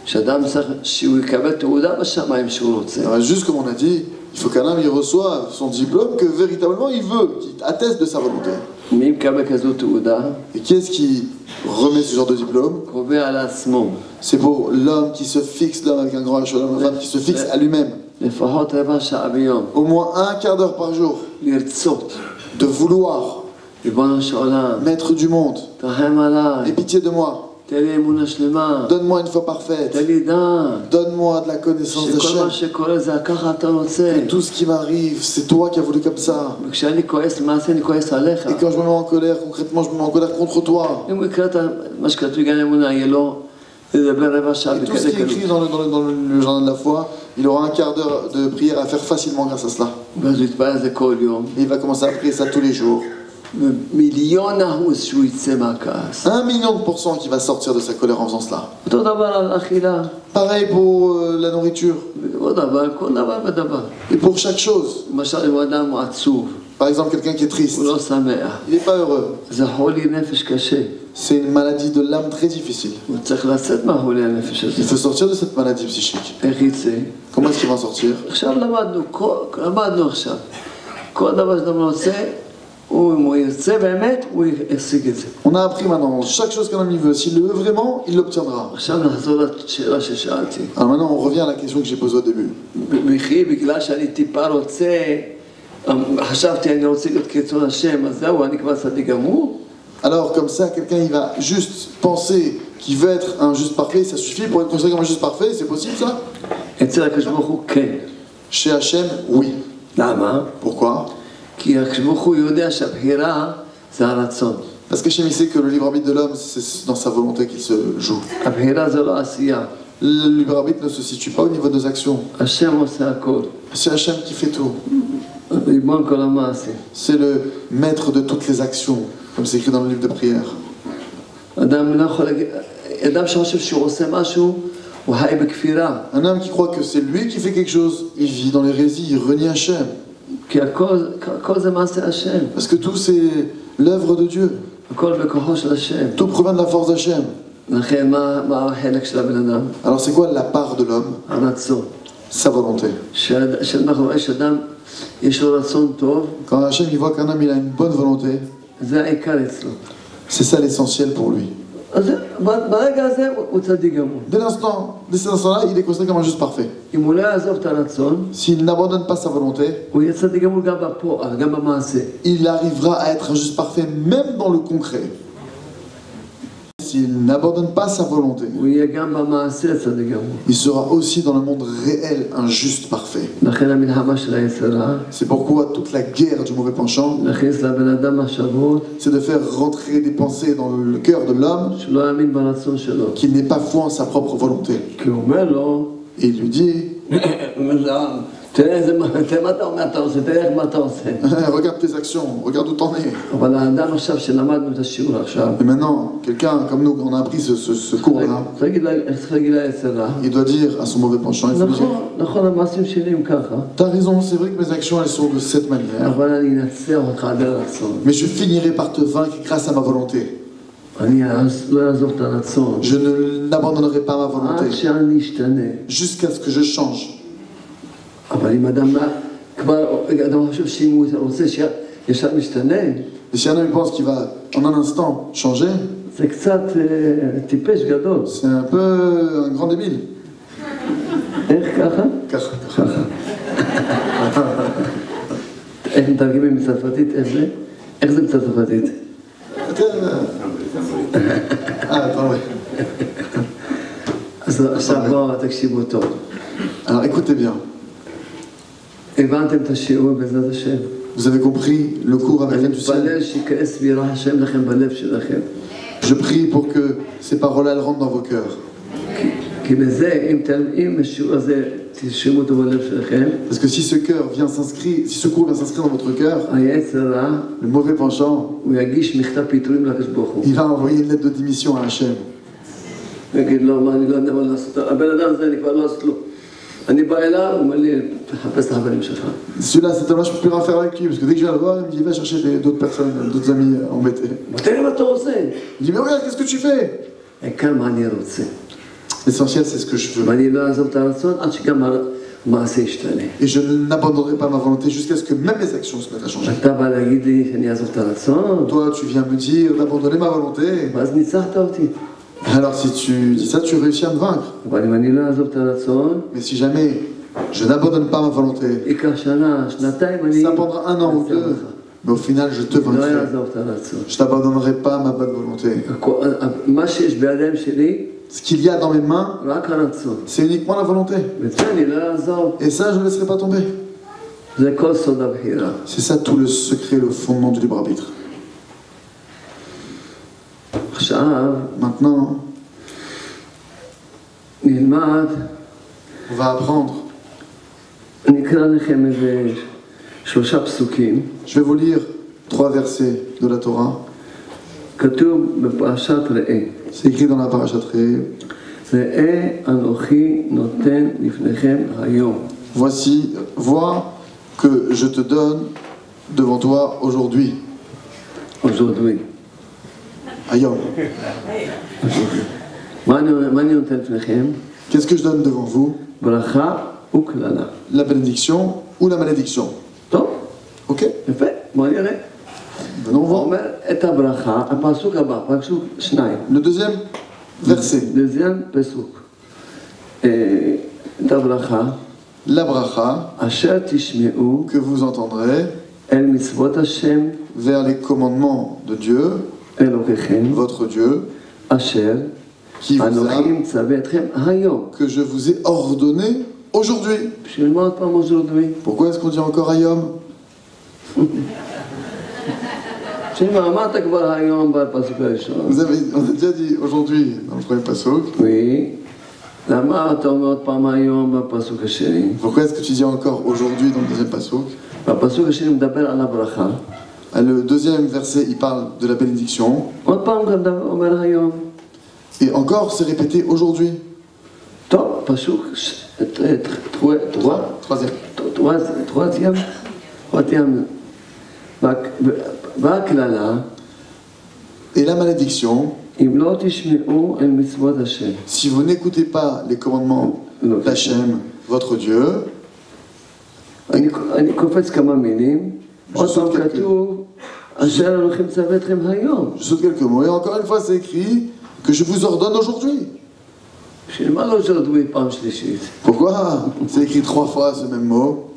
שאדם צריך שהוא יקבל תעודה בשמיים שהוא רוצה. Alors, juste comme on a dit, il faut qu'un homme il reçoive son diplôme que véritablement il veut, qui atteste de sa volonté. מי מקבל כזו תעודה? Et qui est-ce qui remet ce genre de diplôme? קובע על עצמו. C'est pour l'homme qui se fixe, l'homme avec un grand H, l'homme femme qui se fixe à lui-même. לפחות רבע שעה ביום. Au moins un quart d'heure par jour, לרצות. de vouloir ריבונו של עולם, maître du monde, תרחם עליי, aie pitié de moi, תן לי אמונה שלמה, donne-moi une foi parfaite, תן לי דעת, donne-moi de la connaissance de שכל מה Hachem. שקורה זה ככה אתה רוצה. Que tout ce qui m'arrive, c'est toi qui as voulu comme ça. וכשאני כועס, למעשה אני כועס עליך. Et quand je me mets en colère, concrètement, je me mets en colère contre toi. אם הוא יקרא את מה שכתוב בגן האמונה, יהיה לו לדבר רבע שעה Et tout ce בכזה qui est écrit קלות. dans le journal de la foi, il aura un quart d'heure de prière à faire facilement grâce à cela. ואז הוא יתפלל על זה כל יום. Et il va commencer à prier ça tous les jours. ו1,000,000% שהוא יצא מהכעס. 1,000,000% qui va sortir de sa colère en faisant cela. אותו דבר על אכילה. Pareil pour la nourriture. אותו דבר, כל דבר ודבר. Et pour chaque chose. למשל, אם הוא אדם הוא עצוב, Par exemple, quelqu'un qui est triste, הוא לא שמח. il n'est pas heureux. זה חולי נפש קשה. C'est une maladie de l'âme très difficile. הוא צריך לצאת מהחולי הנפש Il הזה. faut sortir de cette maladie psychique. איך יצא? Comment est-ce qu'il va en sortir? עכשיו למדנו עכשיו. כל דבר שאתה רוצה, אם הוא ירצה באמת, הוא ישיג את זה. On a appris maintenant, chaque chose qu'un homme il veut, s'il le veut vraiment, il l'obtiendra. עכשיו נחזור לשאלה ששאלתי. Alors maintenant, on revient à la question que j'ai posée au début. וכי בגלל שאני טיפה רוצה, חשבתי אני רוצה להיות כרצון השם, אז זהו, אני כבר צדיק גמור? Alors comme ça, quelqu'un il va juste penser qu'il veut être un juste parfait, ça suffit pour être considéré comme un juste parfait, c'est possible ça? אצל הקדוש ברוך הוא כן. Chez Hachem, oui. למה? Pourquoi? כי הקדוש ברוך הוא יודע שהבחירה זה הרצון. Parce que Hachem il sait que le libre arbitre de l'homme, c'est dans sa volonté qu'il se joue. הבחירה זה לא עשייה. Le libre arbitre ne se situe pas au niveau de nos actions. השם עושה הכל. C'est Hachem qui fait tout. ריבון כל המעשים. C'est le maître de toutes les actions, comme c'est écrit dans le livre de prière. אדם לא יכול להגיד, אדם שחושב שהוא עושה משהו, הוא חי בכפירה. Un homme qui croit que c'est lui qui fait quelque chose, il vit dans l'hérésie, il renie Hachem. כי הכל זה מעשה השם. Parce que tout c'est l'œuvre de Dieu. הכל בכוחו של השם. Tout provient de la force d'Hachem. לכן מה החלק של הבן אדם? Alors c'est quoi la part de l'homme? הרצון. Sa volonté. כשאנחנו רואים שאדם יש לו רצון טוב, Quand Hachem il voit qu'un homme il a une bonne volonté, זה העיקר אצלו. c'est ça l'essentiel pour lui. אז ברגע הזה הוא צדיק גמור. Dès cet instant-là, il est considéré comme un juste parfait. אם הוא לא יעזוב את הרצון, S'il n'abandonne pas sa volonté, הוא יהיה צדיק גמור גם בפועל, גם במעשה. il arrivera à être un juste parfait même dans le concret. S'il n'abandonne pas sa volonté, הוא יהיה גם במעשה צדיק גמור. il sera aussi dans le monde réel un juste parfait. לכן המלחמה של היצר הרע, C'est pourquoi toute la guerre du mauvais penchant, להכניס לבן אדם מחשבות, c'est de faire rentrer des pensées dans le cœur de l'homme שלא יאמין ברצון שלו. qu'il n'ait pas foi en sa propre volonté. כי הוא אומר לו, Et il lui dit, תראה מה אתה אומר, אתה עושה, תראה מה אתה עושה. regarde tes actions, regarde où t'en es. אבל האדם עכשיו שלמדנו את השיעור עכשיו, Et maintenant, quelqu'un comme nous, quand on a appris ce cours-là, צריך להגיד ליצר הרע, il doit dire à son mauvais penchant, il faut lui dire, נכון, המעשים שלי הם ככה, t'as raison, c'est vrai que mes actions elles sont de cette manière, אבל אני אנצח אותך על הרצון. mais je finirai par te vaincre grâce à ma volonté. אני לא אעזוב את הרצון, Je n'abandonnerai pas ma volonté עד שאני אשתנה. jusqu'à ce que je change. אבל אם אדם כבר, אדם חושב שאם הוא רוצה שישר משתנה, Et si un homme pense qu'il va en un instant changer, זה קצת טיפש גדול. c'est un peu un grand débile. איך ככה? ככה. איך מתרגמים מצרפתית? איך זה בצרפתית? attends, ouais. אז עכשיו בואו תקשיבו טוב. Alors écoutez bien, הבנתם את השיעור בעזרת השם. vous avez compris le cours avec אני l'aide du ciel. מתפלל שייכנס וירח השם לכם בלב שלכם. Je prie pour que ces paroles-là elles rentrent dans vos cœurs. כי בזה, אם השיעור הזה תרשמו אותו בלב שלכם, Parce que si ce cours vient s'inscrire dans votre cœur, היצר הרע, le mauvais penchant, הוא יגיש מכתב פיטורים לקדוש ברוך הוא. il va envoyer une lettre de démission à Hachem. הוא יגיד לו, מה, אני לא יודע מה לעשות. הבן אדם הזה, אני כבר לא עושה לו. אני בא אליו, הוא אומר לי, תחפש את החברים שלך. Celui-là, cet homme-là, je peux plus rien faire avec lui, parce que dès que je viens le voir, il me dit, va chercher d'autres personnes, d'autres amis embêtés. תראה מה אתה עושה. Il dit, mais regarde, qu'est-ce que tu fais? העיקר מה אני רוצה. L'essentiel, c'est ce que je veux. ואני לא אעזוב את הרצון עד שגם המעשה ישתנה. Et je n'abandonnerai pas ma volonté jusqu'à ce que même mes actions se mettent à changer. אתה בא להגיד לי שאני אעזוב את הרצון, Toi, tu viens me dire d'abandonner ma volonté. ואז ניצחת אותי. Alors, si tu dis ça, tu réussis à me vaincre. אבל אם אני לא אעזוב את הרצון, Mais si jamais je n'abandonne pas ma volonté, ייקח שנה, שנתיים, אני ça prendra un an ou אעשה deux, לך. mais au final, je te לא vaincrai. יעזוב את הרצון. Je t'abandonnerai pas ma bonne volonté. מה שיש בידיים שלי, Ce qu'il y a dans mes mains, רק הרצון. c'est uniquement la volonté. ואת זה אני לא אעזוב. Et ça, je ne laisserai pas tomber. זה כל סוד הבחירה. C'est ça tout le secret, le fondement du libre arbitre. עכשיו Maintenant, נלמד, on va apprendre. אני אקרא לכם איזה 3 פסוקים. Je vais vous lire 3 versets de la Torah. כתוב בפרשת ראה. C'est écrit dans la parashat Re'eh. ראה אנוכי נותן לפניכם היום. Voici, vois que je te donne devant toi aujourd'hui. aujourd'hui. Ayom. מה אני נותן לפניכם? Qu'est-ce que je donne devant vous? ברכה וקללה. La bénédiction ou la malédiction? טוב, Ok? יפה, בוא נראה. Venons הוא voir. אומר את הברכה, הפסוק הבא, פסוק 2. Le deuxième verset. דזיין פסוק. את הברכה, La bracha אשר תשמעו que vous entendrez אל מצוות השם vers les commandements de Dieu, אלוקיכם, votre Dieu, אשר qui vous אנוכי a, מצווה אתכם היום. que je vous ai ordonné aujourd'hui. בשביל מה עוד פעם aujourd'hui? Pourquoi est-ce qu'on dit encore Ayom? שמע, אמרת כבר היום בפסוק הראשון. On a déjà dit aujourd'hui dans le premier pasuk. oui. למה אתה אומר עוד פעם היום בפסוק השני? Pourquoi est-ce que tu dis encore aujourd'hui dans le deuxième pasuk? בפסוק השני מדבר על הברכה. Le deuxième verset, il parle de la bénédiction. עוד פעם גם אומר היום. Et encore, c'est répété aujourd'hui. טוב, פסוק Troisième. troisième. והקללה, Et la malédiction, אם לא תשמעו אל מצוות השם. si vous n'écoutez pas les commandements d'Hachem, votre Dieu, אני קופץ כמה מילים, עוד פעם כתוב, אשר אנוכי מצווה אתכם היום. je saute quelques mots, et encore une fois c'est écrit que je vous ordonne aujourd'hui. בשביל מה לא שרדוי פעם שלישית? Pourquoi c'est écrit 3 fois ce même mot?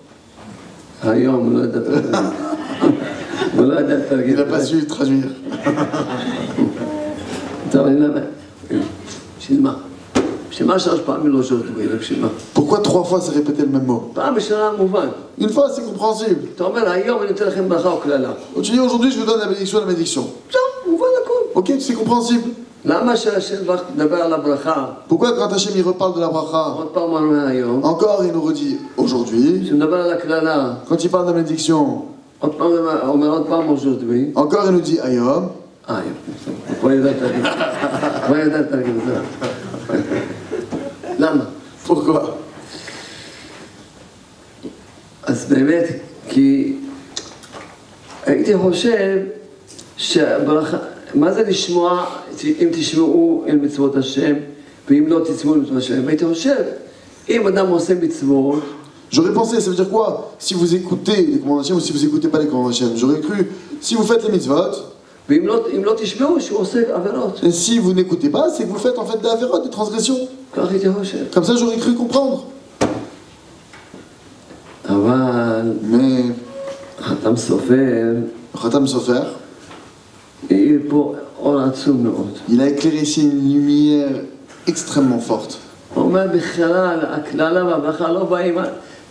היום, הוא לא ידע לתרגם. הוא לא ידע לתרגם. Il n'a pas su traduire. טוב, אני לא יודע. בשביל מה? בשביל מה 3 פעמים לא שרדוי? בשביל מה? Pourquoi 3 fois c'est répété le même mot? פעם בשנה מובן. Une fois c'est compréhensible. אתה אומר, היום אני נותן לכם ברכה או קללה. Donc tu dis aujourd'hui je vous donne la bénédiction et la malédiction. טוב, מובן הכל. Ok, c'est compréhensible. למה שהשם מדבר על הברכה? Pourquoi quand Hachem il reparle de la bracha, עוד פעם אומר היום. encore il nous redit aujourd'hui, כשמדבר על הקללה, quand il parle de la malédiction, עוד פעם אומר עוד פעם aujourd'hui. encore il nous dit ayom. כבר ידעת להגיד. כבר ידעת להגיד את זה. למה? Pourquoi? אז באמת, כי הייתי חושב שהברכה, מה זה לשמוע, אם תשמעו אל מצוות השם, ואם לא תשמעו אל מצוות השם, הייתי חושב, אם אדם עושה מצוות, J'aurais pensé, ça veut dire quoi? Si vous écoutez les commandements d'Hachem ou si vous écoutez pas les commandements d'Hachem. J'aurais cru, si vous faites les mitzvot, ואם לא תשמעו, שהוא עושה עבירות. et si vous n'écoutez pas, c'est que vous faites en fait des avérotes, des transgressions. כך הייתי חושב. Comme ça j'aurais cru comprendre. אבל Mais חתם סופר, Khatam Sofer, העיר פה אור עצום מאוד. il a éclairé ici une lumière extrêmement forte. הוא אומר בכלל, הקללה והברכה לא באים,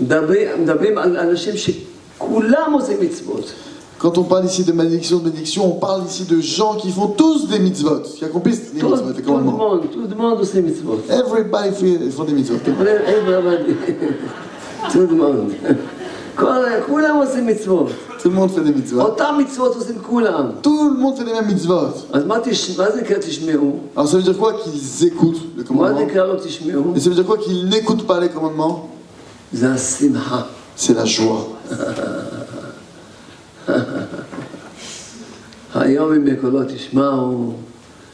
מדברים על אנשים שכולם עושים מצוות. Quand on parle ici de malédiction, on parle ici de gens qui font tous des mitzvot, qui accomplissent des mitzvot, les commandements. tout le monde עושה מצוות. Everybody font des mitzvot. tout le monde. כולם עושים מצוות. Tout le monde fait des mitzvot. אותם מצוות עושים כולם. Tout le monde fait les mêmes mitzvot. אז מה זה נקרא תשמעו? Alors ça veut dire quoi qu'ils écoutent les מה זה commandements? נקרא לא תשמעו? Et ça veut dire quoi qu'ils n'écoutent pas les commandements? זה השמחה. C'est la joie. היום אם בקולו תשמעו,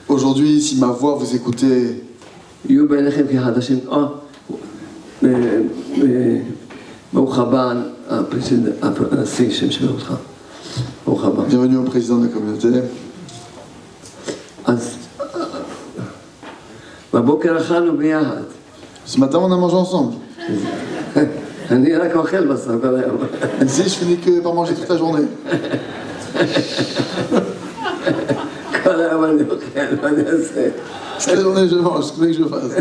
Aujourd'hui, si ma voix vous écoutez, יהיו בעיניכם כחדשים. ברוך הבא, הנשיא, שם שווה אותך. ברוך הבא. bienvenue au président de la communauté. אז בבוקר אכלנו ביחד. Ce matin, on a mangé ensemble. אני רק אוכל בסוף כל היום. Ici, je finis que par manger toute la journée. כל היום אני אוכל, מה אני אעשה? Toute la journée, je mange, ce que je fasse.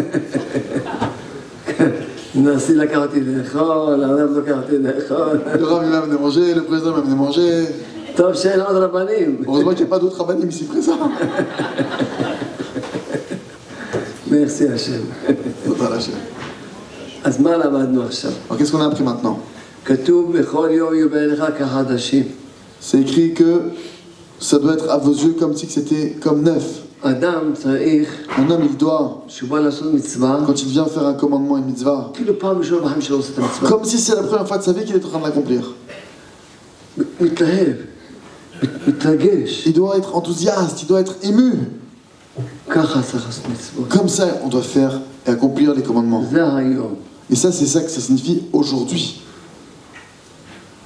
נשיא לקח אותי לאכול, הרב לקח אותי לאכול. Le rabbin m'a amené manger, le président m'a amené manger. טוב שאין עוד רבנים. Heureusement qu'il n'y a pas d'autres rabbinim ici présents. מרסי השם. Tota la chair. אז מה למדנו עכשיו? Alors qu'est-ce qu'on a appris maintenant? כתוב בכל יום יהיו בעיניך כחדשים. C'est écrit que ça doit être à vos yeux comme si c'était comme neuf. אדם צריך, Un homme, il doit, כשהוא בא לעשות מצווה, quand il vient faire un commandement, une mitzvah, כאילו פעם ראשונה בחיים שלו עושה את המצווה. comme si c'est la première fois de sa vie qu'il est en train de l'accomplir. מתלהב, מתרגש. Il doit être enthousiaste, il doit être ému. ככה צריך לעשות מצוות. Comme ça, on doit faire et accomplir les commandements. זה היום. Et ça, c'est ça que ça signifie aujourd'hui.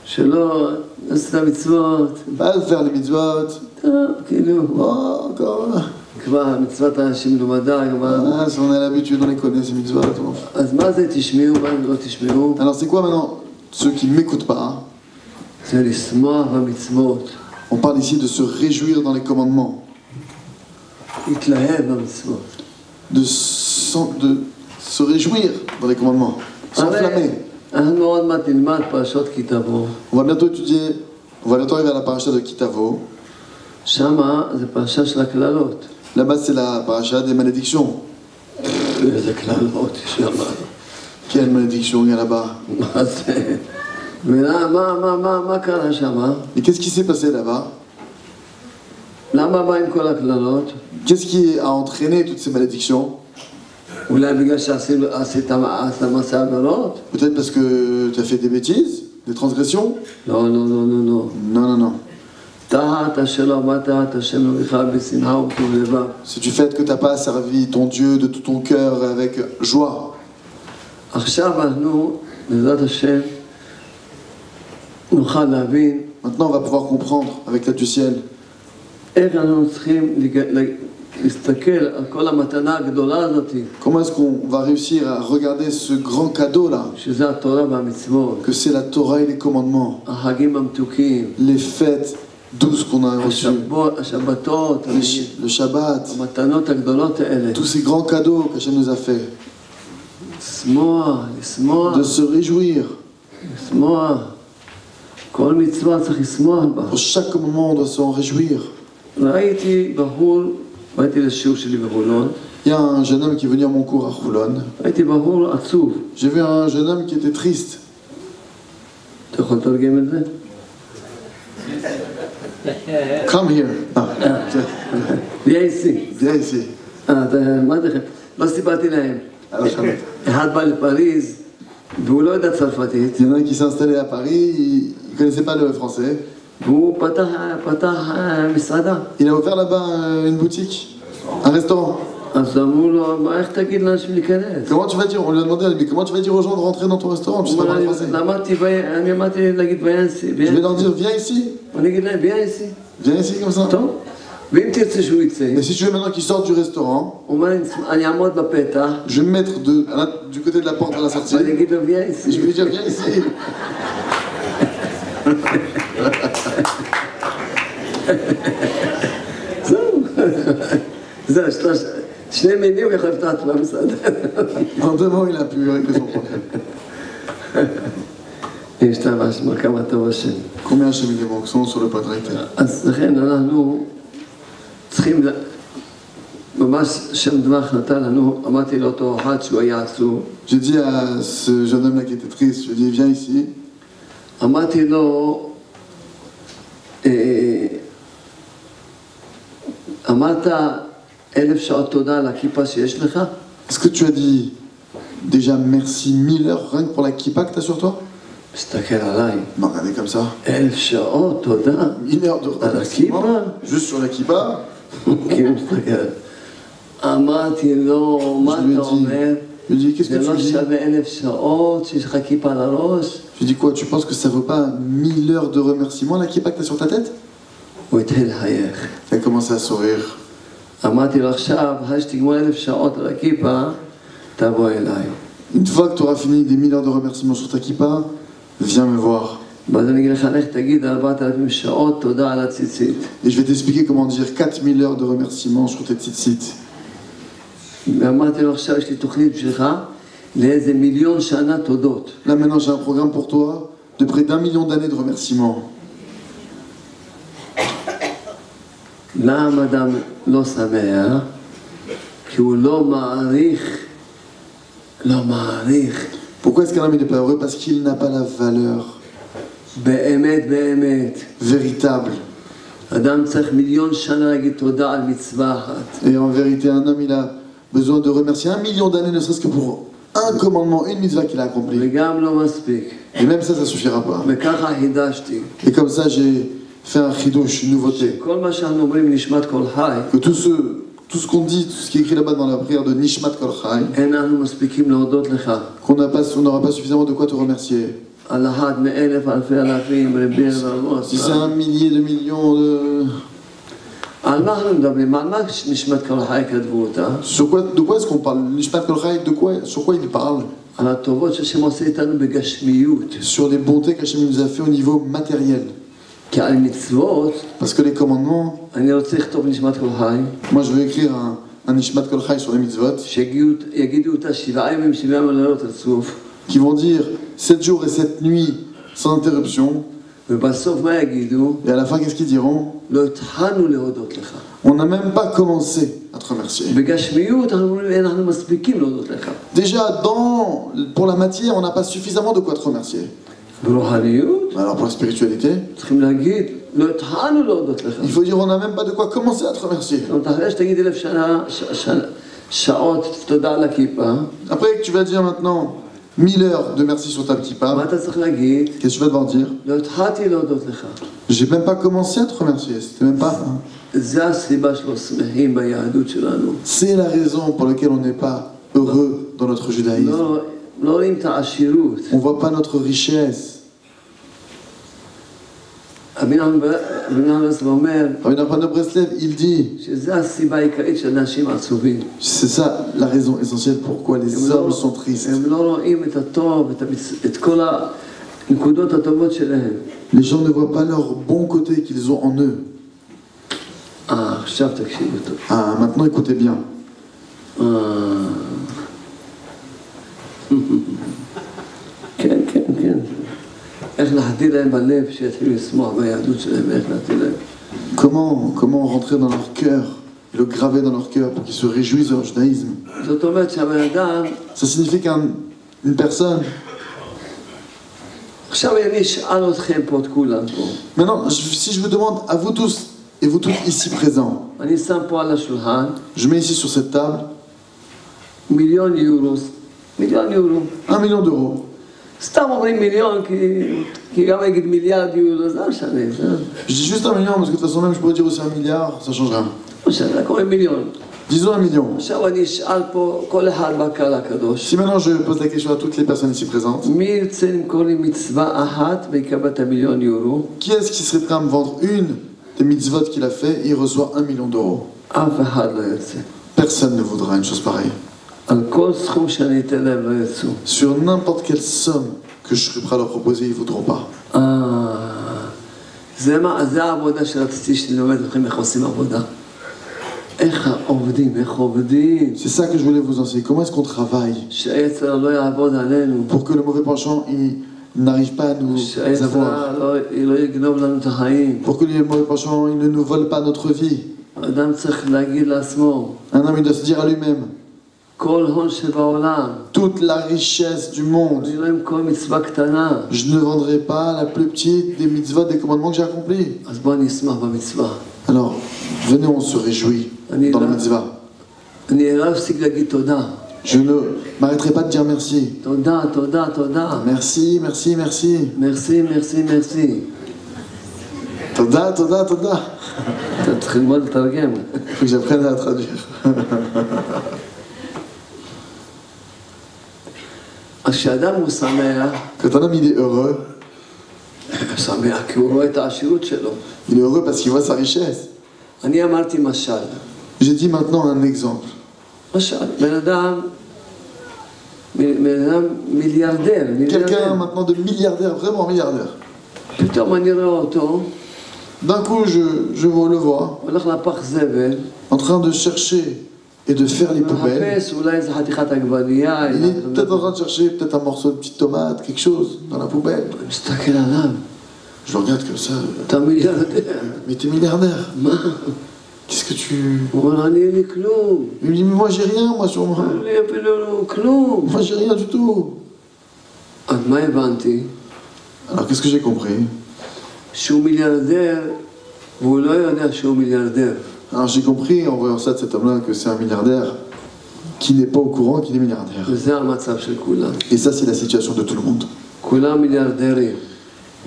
שלא לעשות את המצוות, Pas de faire les mitzvot. טוב, כאילו, Oh, encore. כבר מצוות האנשים מלומדה, כבר. Ah, si on a l'habitude, on les connaît, ces mitzvot. Bon. אז מה זה תשמעו, מה זה לא תשמעו? Alors, c'est quoi maintenant? Ceux qui ne m'écoutent pas, hein, זה לשמוח במצוות, on parle ici de se réjouir dans les commandements, להתלהב במצוות. de se réjouir dans les commandements, s'enflammer. אנחנו עוד מעט נלמד פרשות כי תבוא. On va bientôt étudier, on va bientôt arriver à la paracha de Kitavo. שמה זה פרשה של הקללות. Là-bas, c'est la paracha des malédictions. איזה קללות יש שם. Quelle malédiction il y a là-bas? מה זה? מה קרה שמה? Et qu'est-ce qui s'est passé là-bas? למה בא עם כל הקללות? Qu'est-ce qui a entraîné toutes ces malédictions? אולי בגלל שעשית מעשה עבירות? Peut-être parce que tu as fait des bêtises? des transgressions? לא, לא, לא, לא, לא. Non, non, non. תחת אשר לא עבדת את השם אלוהיך בשמחה ובטוב לבב. C'est du fait que tu n'as pas servi ton Dieu de tout ton cœur avec joie. עכשיו אנחנו, בעזרת השם, נוכל להבין Maintenant, on va pouvoir comprendre avec l'aide du ciel איך אנחנו צריכים להסתכל על כל המתנה הגדולה הזאת, comment est-ce qu'on va réussir à regarder ce grand cadeau-là, שזה התורה והמצוות, que c'est la Torah et les commandements, החגים המתוקים, les fêtes douces qu'on a reçues, השבתות, le Shabbat, המתנות הגדולות האלה. tous ces grands cadeaux qu'Hachem nous a fait, לשמוח, לשמוח, de se réjouir. לשמוח. כל מצווה צריך לשמוח בה. Pour chaque moment, on doit s'en réjouir. ראיתי בחור, באתי לשיעור שלי בחולון, Il y a un jeune homme qui est venu à mon cours à Roulon. ראיתי בחור עצוב. J'ai vu un jeune homme qui était triste. אתה יכול לתרגם את זה? Come here. Ah, בלי איסי. viens ici. מה זה? לא סיפרתי להם. À la Shabbat. אחד בא לפריז, והוא לא יודע צרפתית, Il y en a un qui s'est installé à Paris, il ne connaissait pas le français. והוא פתח מסעדה. Il a ouvert là-bas une boutique, un restaurant. אז אמרו לו, מה, איך תגיד לאנשים להיכנס? Comment tu vas dire? On lui a demandé, mais comment tu vas dire aux gens de rentrer dans ton restaurant? Tu sais הוא pas אמר, parler français. אני אמרתי להגיד ביאנסי. Je vais leur dire, viens ici. אני אגיד להם, ביאנסי. Viens ici comme ça. טוב? ואם תרצה שהוא יצא, Et si tu veux maintenant qu'il sorte du restaurant, הוא אומר, אני אעמוד בפתח, je vais me mettre du côté de la porte à la sortie. ואני אגיד לו, Et je ביאנסי. vais lui dire, viens ici. זהו, שני מילים הוא יכול לפתוח במסעדה. En 2 mots, il a pu régler son problème. יש את המשמע כמה טוב השם. Combien Hachem il est bon, sont sur le point de arrêter. אז לכן אנחנו צריכים, ממש שם דמך נתן לנו, אמרתי לאותו אחד שהוא היה עצוב, J'ai dit à ce jeune homme-là qui était triste, je lui ai dit, viens ici. אמרתי לו, אמרת 1000 שעות תודה על הכיפה שיש לך? Est-ce que tu as dit déjà merci 1000 heures rien que pour la kippa que tu as sur toi? מסתכל עליי, Non, regardez comme ça. 1000 שעות תודה 1000 heures de על הכיפה? remerciement, juste sur la kippa. כאילו מסתכל, אמרתי לו, מה Je lui ai אתה dit, אומר? je lui ai dit, qu'est-ce זה que לא tu dis? שווה 1000 שעות שיש לך כיפה על הראש? Je lui ai dit quoi? Tu penses que ça vaut pas 1000 heures de remerciement la kippa que tu as sur ta tête? הוא התחיל לחייך. Il a commencé à sourire. אמרתי לו עכשיו, אחרי שתגמור 1000 שעות על הכיפה, תבוא אליי. Une fois que tu auras fini des 1000 heures de remerciement sur ta kippa, viens me voir. ואז אני אגיד לך, לך תגיד 4000 שעות תודה על הציצית. Et je vais t'expliquer comment dire 4000 heures de remerciement sur tes tzitzit. ואמרתי לו, עכשיו יש לי תוכנית בשבילך, לאיזה 1,000,000 שנה תודות. Là maintenant j'ai un programme pour toi de près d'1 million d'années de remerciements. למה אדם לא שמח? כי הוא לא מעריך, לא מעריך. Pourquoi est-ce qu'un homme n'est pas heureux? Parce qu'il n'a pas la valeur באמת, באמת. véritable. אדם צריך 1,000,000 שנה להגיד תודה על מצווה אחת. Et en vérité, un homme, il a besoin de remercier 1 million d'années, ne serait-ce que pour un commandement, une mitzvah qu'il a accompli. וגם לא מספיק. Et même ça, ça suffira pas. וככה חידשתי. Et comme ça, j'ai fait un chidouche, une nouveauté. כל מה שאנחנו אומרים נשמת כל חי, Que tout ce qu'on dit, tout ce qui est écrit là-bas dans la prière de Nishmat Kol Chai, אין אנחנו מספיקים להודות לך. on n'aura pas suffisamment de quoi te remercier. על אחד מאלף אלפי אלפים, רבי ורבות. Si c'est 1 millier de millions de... על מה אנחנו מדברים? על מה נשמת כל חי כתבו אותה? De quoi est-ce qu'on parle? Nishmat Kol Chai, sur quoi il parle? על הטובות שהשם עושה איתנו בגשמיות. Sur les bontés qu'Hachem nous a fait au niveau matériel. כי על מצוות, Parce que les commandements, אני רוצה לכתוב נשמת כל חי, moi je vais écrire un Nishmat Kol Chai sur les mitzvot, שיגידו אותה 7 ימים 7 לילות רצוף, qui vont dire 7 jours et 7 nuits sans interruption. ובסוף מה יגידו? Et à la fin, qu'est-ce qu'ils diront? לא התחלנו להודות לך. On n'a même pas commencé à te remercier. בגשמיות אנחנו אומרים, אנחנו מספיקים להודות לך. Déjà, pour la matière, on n'a pas suffisamment de quoi te remercier. ברוחניות, Alors pour la spiritualité, צריכים להגיד, לא התחלנו להודות לך. il faut dire on n'a même pas de quoi commencer à te remercier. זאת אומרת, אחרי שתגיד 1000 שעות תודה על הכיפה, Après que tu vas dire maintenant 1000 heures de merci sur ta kippa. מה אתה צריך להגיד? Qu'est-ce que tu vas devoir dire? לא התחלתי להודות לך. J'ai même pas commencé à te remercier. C'était même pas. זה הסיבה שלא שמחים ביהדות שלנו. C'est la raison pour laquelle on n'est pas heureux dans notre judaïsme. לא רואים את העשירות. On voit pas notre richesse. רבי נחמן אומר Rabbi Nachman de Breslev, il dit, שזה הסיבה העיקרית שאנשים עצובים. c'est ça la raison essentielle pourquoi les hommes sont tristes. הם לא רואים את הטוב, את כל הנקודות הטובות שלהם. Les gens ne voient pas leur bon côté qu'ils ont en eux. עכשיו תקשיבו טוב. Ah, maintenant écoutez bien. כן, כן, כן. איך להחדיר להם בלב שיתחילו לשמוח ביהדות שלהם, איך להחדיר להם. Comment rentrer dans leur cœur et le graver dans leur cœur pour qu'ils se réjouissent de leur judaïsme. זאת אומרת שהבן אדם, Ça signifie qu'une personne... עכשיו אני אשאל אתכם פה את כולם פה. Maintenant, si je vous demande à vous tous et vous toutes ici présents, אני שם פה על השולחן je mets ici sur cette table מיליון יורו. 1 million d'euros. סתם אומרים מיליון, כי גם אגיד מיליארד יורו, זה לא משנה. Je dis juste 1 million parce que de toute façon même je pourrais dire aussi 1 milliard, ça change rien. לא משנה, קוראים מיליון. Disons 1 million. עכשיו אני אשאל פה כל אחד בקהל הקדוש. Si maintenant je pose la question à toutes les personnes ici présentes, מי ירצה למכור לי מצווה אחת ויקבל את המיליון יורו? qui est-ce qui serait prêt à me vendre une des mitzvot qu'il a fait et il reçoit 1 million d'euros? אף אחד לא ירצה. Personne ne voudra une chose pareille. על כל סכום שאני אתן להם לא ירצו. Sur n'importe quelle somme que je serais prêt à leur proposer, ils ne voudront pas. זה העבודה שרציתי שנלמד לכם איך עושים עבודה. איך עובדים, איך עובדים. C'est ça que je voulais vous enseigner. Comment est-ce qu'on travaille שהיצר לא יעבוד עלינו. pour que le mauvais penchant il n'arrive pas à nous שהיצר avoir, לא יגנוב לנו את החיים. pour que le mauvais penchant il ne nous vole pas notre vie. אדם צריך להגיד לעצמו, Un homme il doit se dire à lui-même, כל הון שבעולם, toute la richesse du monde, אני לא אמכור מצווה קטנה. je ne vendrai pas la plus petite des mitzvot, des commandements que j'ai accomplis. אז בוא נשמח במצווה. Alors, venez, on se réjouit dans la mitzvah. אני לא אפסיק להגיד תודה. Je ne m'arrêterai pas de dire merci. תודה, תודה, תודה. Merci, merci, merci. מרסי, מרסי, מרסי. Toda, toda, toda. אתה צריך ללמוד לתרגם. Il faut que j'apprenne à traduire. אז כשאדם הוא שמח, Quand un homme il est heureux, הוא שמח כי הוא רואה את העשירות שלו. il est heureux parce qu'il voit sa richesse. אני אמרתי משל. J'ai dit maintenant un exemple. משל, בן אדם מיליארדר. Quelqu'un maintenant de milliardaire, vraiment milliardaire. פתאום אני רואה אותו, D'un coup, je le vois הולך לפח זבל, en train de chercher et de faire les poubelles. מחפש אולי איזה חתיכת עגבנייה. Il est peut-être en train de chercher peut-être un morceau de petite tomate, quelque chose dans la poubelle. אני מסתכל עליו, Je le regarde comme ça. אתה מיליארדר. Mais t'es milliardaire. מה? Qu'est-ce que tu... הוא אומר, אני אין לי כלום. Il me dit, mais moi j'ai rien, moi sur moi. אין לי אפילו כלום. Moi j'ai rien du tout. אז מה הבנתי? Alors qu'est-ce que j'ai compris? שהוא מיליארדר, והוא לא יודע שהוא מיליארדר. Alors j'ai compris en voyant ça de cet homme-là que c'est un milliardaire qui n'est pas au courant qu'il est milliardaire. וזה המצב של כולם. Et ça c'est la situation de tout le monde. כולם מיליארדרים.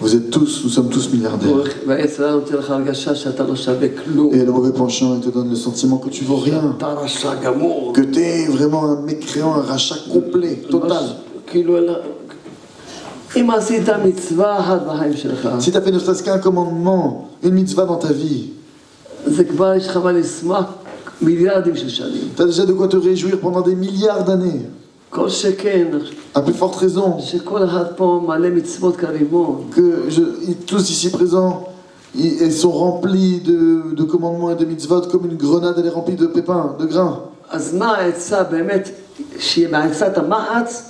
Vous êtes tous, nous sommes tous milliardaires. והיצר נותן לך הרגשה שאתה לא שווה כלום. Et le mauvais penchant, il te donne le sentiment que tu vaux rien. אתה רשע גמור. Que tu es vraiment un mécréant, un rachat complet, total. כאילו, אם עשית מצווה אחת בחיים שלך, Si tu as fait ne serait-ce qu'un commandement, une mitzvah dans ta vie, זה כבר יש לך מה לשמוח מיליארדים של שנים. tu as déjà de quoi te réjouir pendant des milliards d'années. כל שכן, À plus forte raison שכל אחד פה מלא מצוות כרימון. que tous ici présents, ils sont remplis de commandements et de mitzvot comme une grenade, elle est remplie de pépins, de grains. אז מה העצה באמת, שיהיה בעצת המחץ,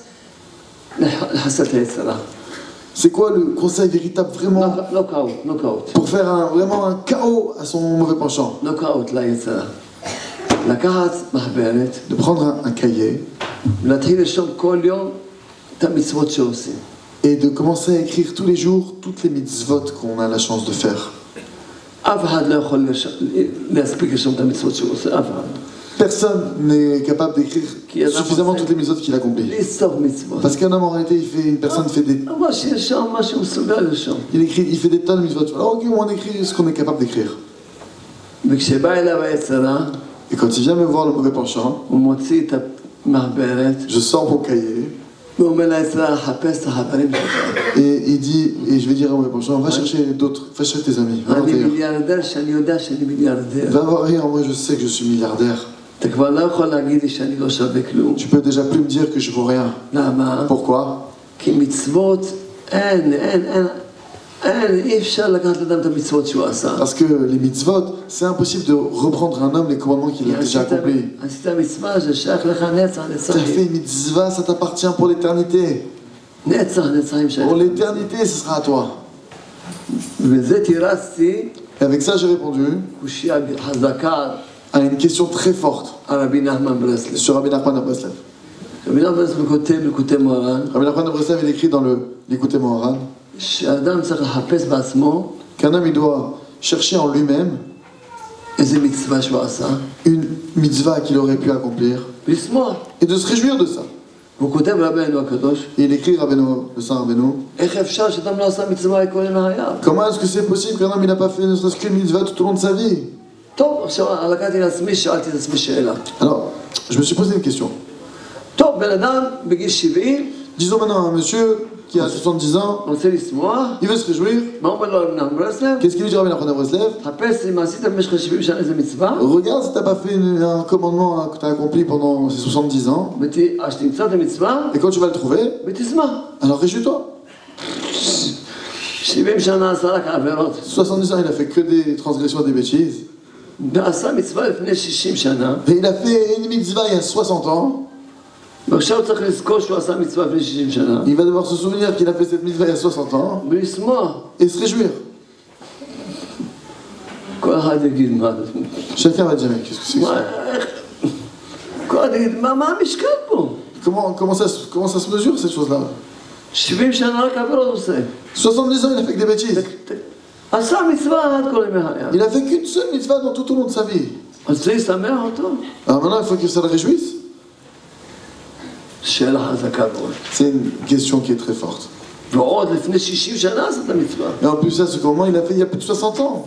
לחסת היצרה. C'est quoi le conseil véritable vraiment נוקאוט. pour faire vraiment un chaos à son mauvais penchant? נוקאוט ליצרה. לקחת מחברת, De prendre un cahier ולהתחיל לרשום כל יום את המצוות שעושים. et de commencer à écrire tous les jours toutes les mitzvot qu'on a la chance de faire. אף אחד לא יכול להספיק לרשום את המצוות שהוא עושה, אף אחד. Personne n'est capable d'écrire Qui a suffisamment avancé. toutes les mitzvot qu'il accomplit. בלי סוף מצוות. Parce qu'un homme en réalité, une personne fait des, מה שירשום, מה שהוא מסוגל לרשום. il fait des tonnes de mitzvot. Alors ok, on écrit ce qu'on est capable d'écrire. וכשבא אליו היצר הרע, Et quand il vient me voir le mauvais penchant, הוא מוציא את המחברת, je sors mon cahier והוא אומר ליצר הרע, חפש את החברים שלך. et il dit, et je vais dire au mauvais penchant, va chercher d'autres, va chercher tes amis. Va voir אני ailleurs. מיליארדר שאני יודע שאני מיליארדר. Va voir ailleurs, moi je sais que je suis milliardaire. אתה כבר לא יכול להגיד לי שאני לא שווה כלום. Tu peux déjà plus me dire que je vaux rien. למה? Pourquoi? כי מצוות, אין, אי אפשר לקחת לאדם את המצוות שהוא עשה. Parce que les mitzvot, c'est impossible de reprendre un homme les commandements qu'il a déjà accomplis. עשית מצווה, זה שייך לך נצח Tu as נצחים. fait une mitzvah, ça t'appartient pour l'éternité. נצח נצחים Pour שייך. l'éternité, ce sera à toi. וזה תירצתי Et avec ça, j'ai répondu קושייה חזקה à une question très forte על רבי נחמן ברסלב. sur Rabbi Nachman de Breslev. רבי נחמן ברסלב כותב בליקוטי מוהר"ן, Rabbi Nachman de Breslev, il écrit dans le Likutei Moharan שאדם צריך לחפש בעצמו qu'un homme, il doit chercher en lui-même איזה מצווה שהוא עשה, une mitzvah qu'il aurait pu accomplir ולשמוח. et de se réjouir de ça. והוא כותב רבנו הקדוש, Et il écrit, Rabbeinu, le Saint Rabbeinu, איך אפשר שאדם לא עשה מצווה כל ימי חייו? comment est-ce que c'est possible qu'un homme, il n'a pas fait ne serait-ce qu'une mitzvah tout au long de sa vie? טוב, עכשיו לקחתי לעצמי, שאלתי את עצמי שאלה. Alors, je me suis posé une question. טוב, בן אדם בגיל 70, Disons maintenant un monsieur qui a 70 ans, רוצה לשמוח, il veut se réjouir. מה אומר לו רבי נחמן ברסלב? Qu'est-ce qu'il lui dit Rabbi Nachman de Breslev? חפש אם עשית במשך 70 שנה איזה מצווה, Regarde si t'as pas fait un commandement que tu as accompli pendant ces 70 ans, אז שתמצא את המצווה, et quand tu vas le trouver, ותשמח. alors réjouis-toi. 70 שנה עשה רק עבירות. 70 ans, il a fait que des transgressions, des bêtises. ועשה מצווה לפני 60 שנה, Et il a fait une mitzvah il y a 60 ans. ועכשיו הוא צריך לזכור שהוא עשה מצווה לפני 60 שנה, Il va devoir se souvenir qu'il a fait cette mitzvah il y a 60 ans ולשמוח. et se réjouir. כל אחד יגיד מה, Chacun va dire, mais qu'est-ce que c'est que ça? כל אחד יגיד, מה המשקל פה? Comment ça se mesure cette chose-là? 70 שנה רק עבירות עושה. 70 ans, il a fait que des bêtises. עשה מצווה עד כל ימי חייו. Il a fait qu'une seule mitzvah dans tout au long de sa vie. אז זה ישמח אותו? Alors maintenant, il faut que ça le réjouisse. שאלה חזקה מאוד. C'est une question qui est très forte. ועוד לפני 60 שנה עשה את המצווה. Et en plus, ça, ce commandement, il a fait il y a plus de 60 ans.